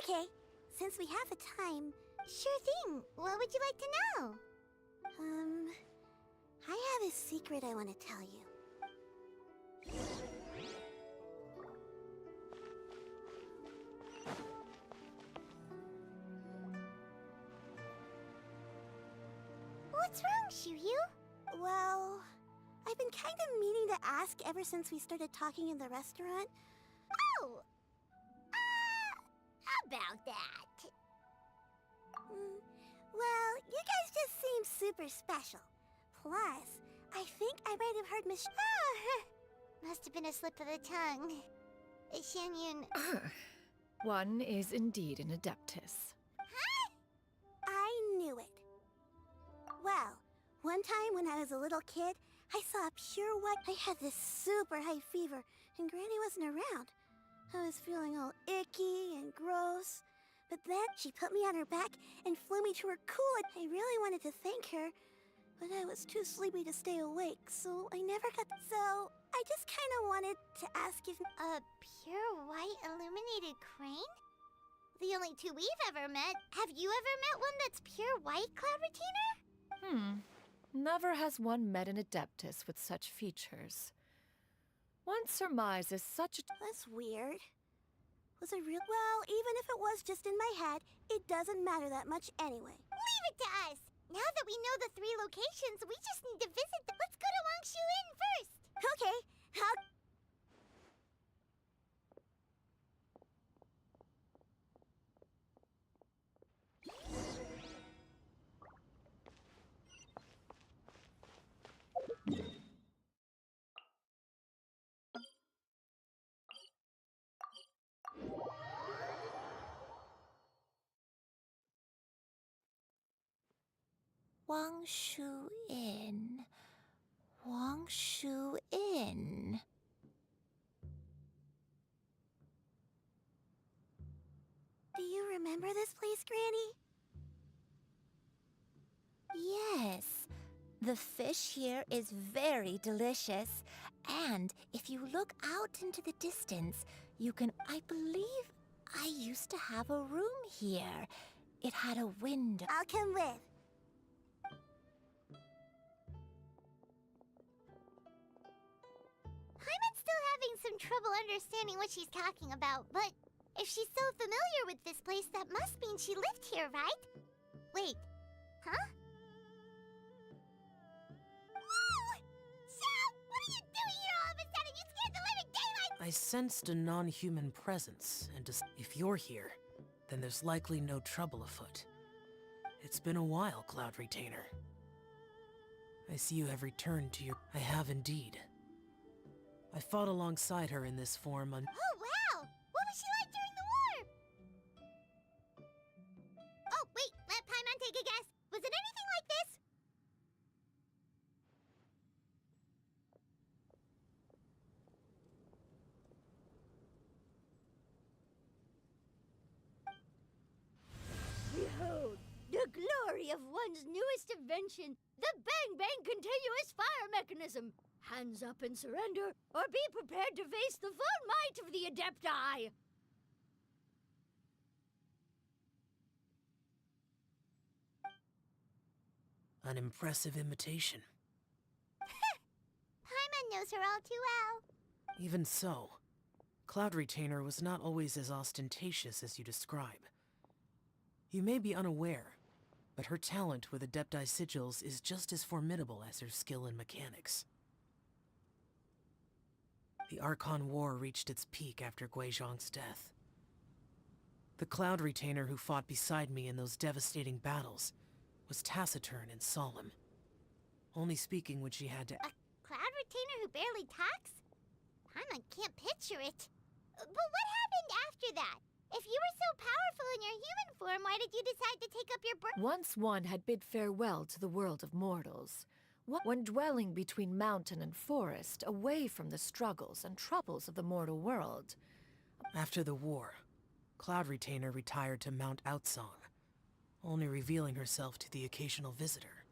Okay, since we have the time... Sure thing. What would you like to know? I have a secret I want to tell you. What's wrong, Shiryu? Well, I've been kind of meaning to ask ever since we started talking in the restaurant. Oh! About that. Well, you guys just seem super special. Plus, I think I might have heard Miss... Must have been a slip of the tongue. Xianyun... One is indeed an adeptus. Huh? I knew it. Well, one time when I was a little kid, I saw a pure white... I had this super high fever, and Granny wasn't around. I was feeling all icky and gross. But then she put me on her back and flew me to her cooler. I really wanted to thank her, but I was too sleepy to stay awake, so I never got... So, I just kind of wanted to ask if... A pure white illuminated crane? The only two we've ever met. Have you ever met one that's pure white, Cloud Retainer? Never has one met an adeptus with such features. One surmises such a... That's weird. Was it real? Well, even if it was just in my head, it doesn't matter that much anyway. Leave it to us! Now that we know the 3 locations, we just need to visit them. Let's go to Wangshu Inn first! Okay, Wangshu Inn. Wangshu Inn. Do you remember this place, Granny? Yes. The fish here is very delicious. And if you look out into the distance, you can... I believe I used to have a room here. It had a window. I'll come with. Paimon's still having some trouble understanding what she's talking about, but if she's so familiar with this place, that must mean she lived here, right? Wait, huh? Whoa! Shao! What are you doing here all of a sudden? You scared the living daylights! I sensed a non-human presence, and if you're here, then there's likely no trouble afoot. It's been a while, Cloud Retainer. I see you have returned to your... I have indeed. I fought alongside her in this form Oh, wow! What was she like during the war? Oh, wait, let Paimon take a guess. Was it anything like this? Behold, the glory of one's newest invention, the Bang Bang Continuous Fire Mechanism. Hands up and surrender, or be prepared to face the full might of the Adepti! An impressive imitation. Paimon knows her all too well. Even so, Cloud Retainer was not always as ostentatious as you describe. You may be unaware, but her talent with Adepti sigils is just as formidable as her skill in mechanics. The Archon War reached its peak after Guizhong's death. The Cloud Retainer who fought beside me in those devastating battles was taciturn and solemn, only speaking when she had to... A Cloud Retainer who barely talks? Paimon can't picture it. But what happened after that? If you were so powerful in your human form, why did you decide to take up your birth? Once one had bid farewell to the world of mortals. One dwelling between mountain and forest, away from the struggles and troubles of the mortal world. After the war, Cloud Retainer retired to Mount Outsong, only revealing herself to the occasional visitor.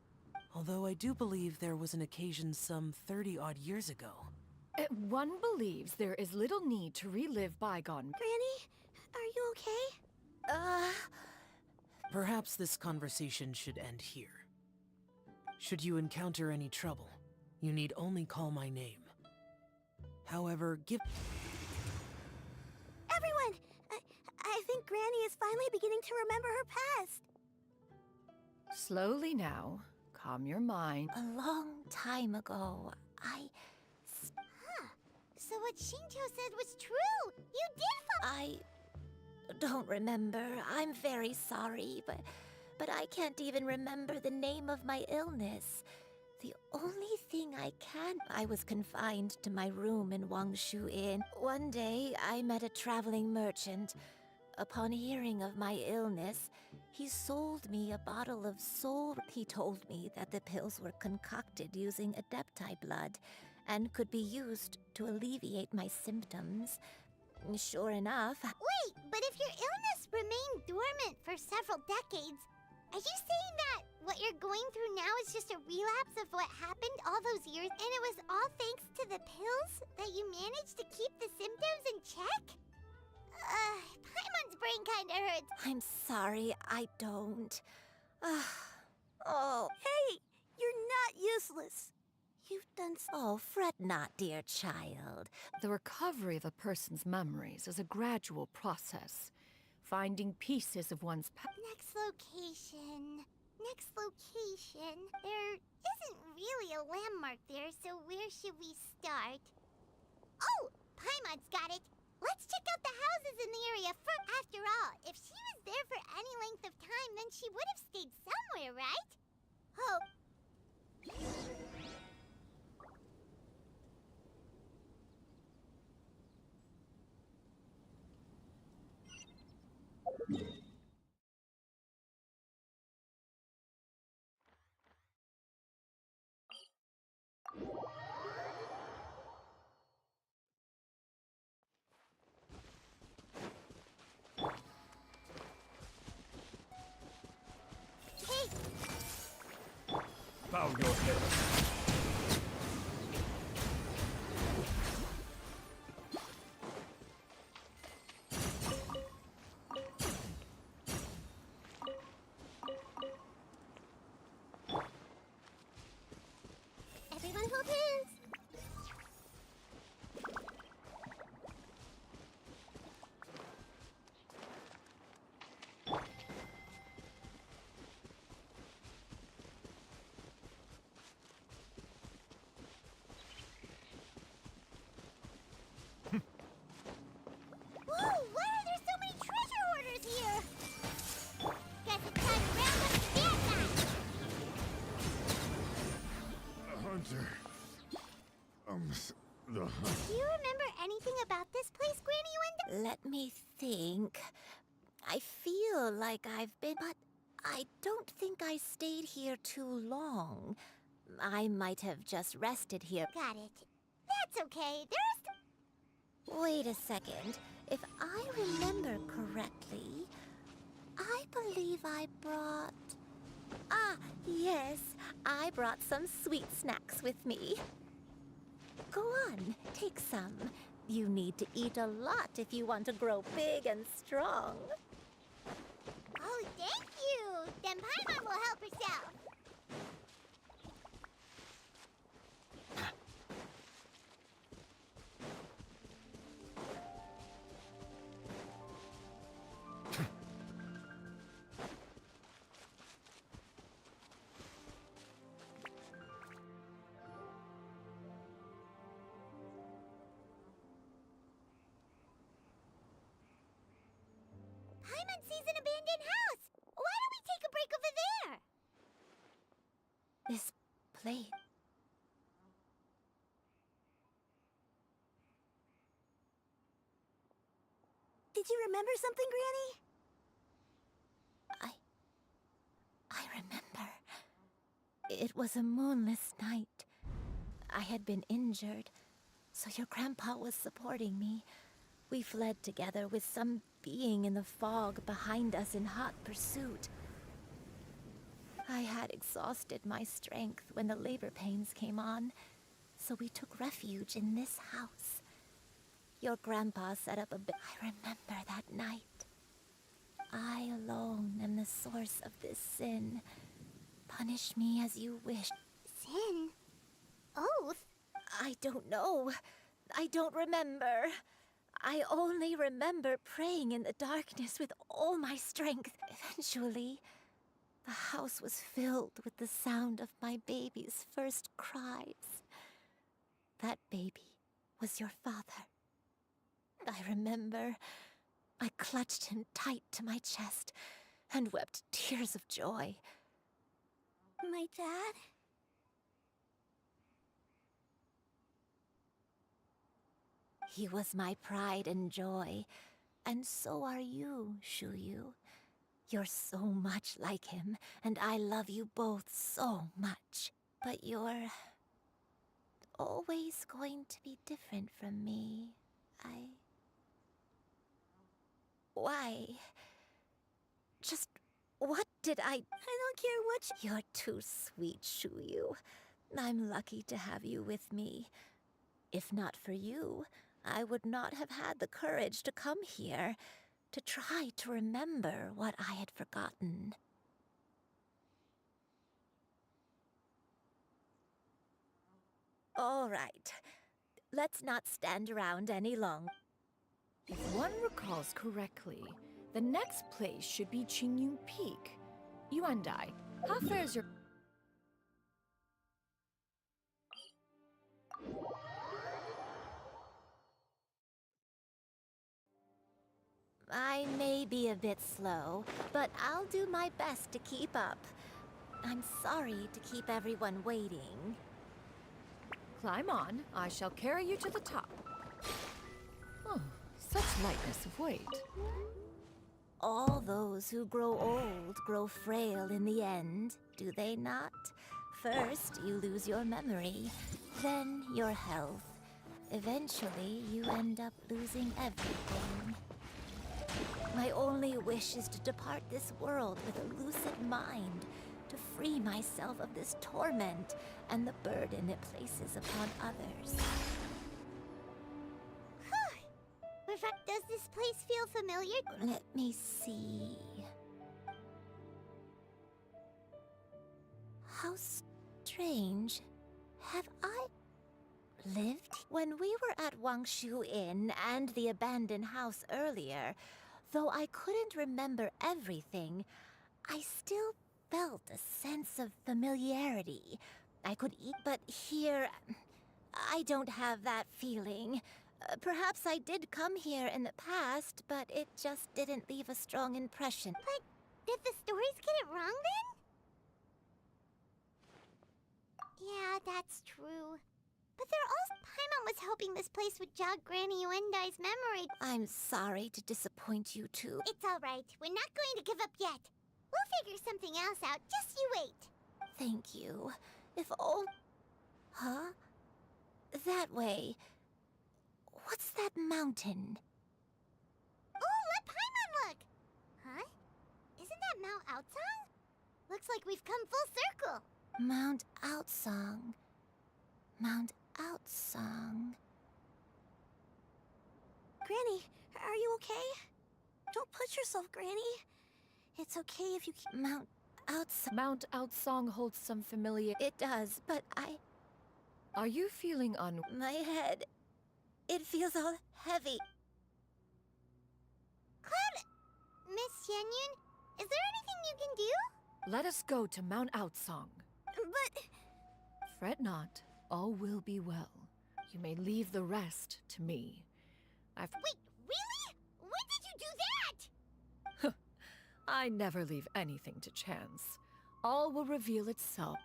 Although I do believe there was an occasion some 30-odd years ago. One believes there is little need to relive bygone. Granny, are you okay? Perhaps this conversation should end here. Should you encounter any trouble, you need only call my name. However, Everyone! I think Granny is finally beginning to remember her past. Slowly now, calm your mind. A long time ago, So what Shinto said was true! You did I don't remember. I'm very sorry, but I can't even remember the name of my illness. The only thing I was confined to my room in Wangshu Inn. One day, I met a traveling merchant. Upon hearing of my illness, he sold me a bottle of soul. He told me that the pills were concocted using Adepti blood and could be used to alleviate my symptoms. Sure enough. Wait, but if your illness remained dormant for several decades, are you saying that what you're going through now is just a relapse of what happened all those years, and it was all thanks to the pills that you managed to keep the symptoms in check? Paimon's brain kinda hurts. I'm sorry, I don't. Oh. Hey, you're not useless. You've done Oh, fret not, dear child. The recovery of a person's memories is a gradual process. Finding pieces of one's past. Next location. There isn't really a landmark there, so where should we start? Oh, Paimon's got it. Let's check out the houses in the area first. After all, if she was there for any length of time, then she would have stayed somewhere, right? Oh. Bow your head. Everyone hold hands. Whoa, why are there so many treasure hoarders here? Guess it's time to round up the bad guys. Hunter. The hunt. Do you remember anything about this place, Granny Wenda? Let me think. I feel like I've been, but I don't think I stayed here too long. I might have just rested here. Got it. That's okay. Wait a second. If I remember correctly, I believe I brought... Ah, yes. I brought some sweet snacks with me. Go on, take some. You need to eat a lot if you want to grow big and strong. Oh, thank you. Then Paimon will help herself. Paimon sees an abandoned house. Why don't we take a break over there? This place... Did you remember something, Granny? I remember. It was a moonless night. I had been injured, so your grandpa was supporting me. We fled together with some being in the fog behind us in hot pursuit. I had exhausted my strength when the labor pains came on, so we took refuge in this house. Your grandpa set up a bed. I remember that night. I alone am the source of this sin. Punish me as you wish. Sin? Oath? I don't know. I don't remember. I only remember praying in the darkness with all my strength. Eventually, the house was filled with the sound of my baby's first cries. That baby was your father. I remember I clutched him tight to my chest and wept tears of joy. My dad? He was my pride and joy, and so are you, Shuyu. You're so much like him, and I love you both so much. But you're always going to be different from me. Why? Just what did I don't care what You're too sweet, Shuyu. I'm lucky to have you with me. If not for you, I would not have had the courage to come here, to try to remember what I had forgotten. All right. Let's not stand around any longer. If one recalls correctly, the next place should be Qingyun Peak. You and I, how fares your... I may be a bit slow, but I'll do my best to keep up. I'm sorry to keep everyone waiting. Climb on. I shall carry you to the top. Oh, such lightness of weight. All those who grow old grow frail in the end, do they not? First, you lose your memory, then your health. Eventually, you end up losing everything. My only wish is to depart this world with a lucid mind, to free myself of this torment and the burden it places upon others. Does this place feel familiar? Let me see. How strange. Have I lived? When we were at Wangshu Inn and the abandoned house earlier, though I couldn't remember everything, I still felt a sense of familiarity. I could eat, but here, I don't have that feeling. Perhaps I did come here in the past, but it just didn't leave a strong impression. But did the stories get it wrong then? Yeah, that's true. But they're also... Paimon was hoping this place would jog Granny Uendai's memory. I'm sorry to disappoint you too. It's all right. We're not going to give up yet. We'll figure something else out. Just you wait. Thank you. If all... Huh? That way. What's that mountain? Oh, let Paimon look! Huh? Isn't that Mount Outsong? Looks like we've come full circle. Mount Outsong. Mount Outsong. Granny, are you okay? Don't push yourself, Granny. It's okay if you keep... Mount Outsong. Mount Outsong holds some familiar... It does, but Are you feeling My head... It feels all heavy. Cloud... Miss Xianyun, is there anything you can do? Let us go to Mount Outsong. But... Fret not. All will be well. You may leave the rest to me. Wait, really? When did you do that? I never leave anything to chance. All will reveal itself.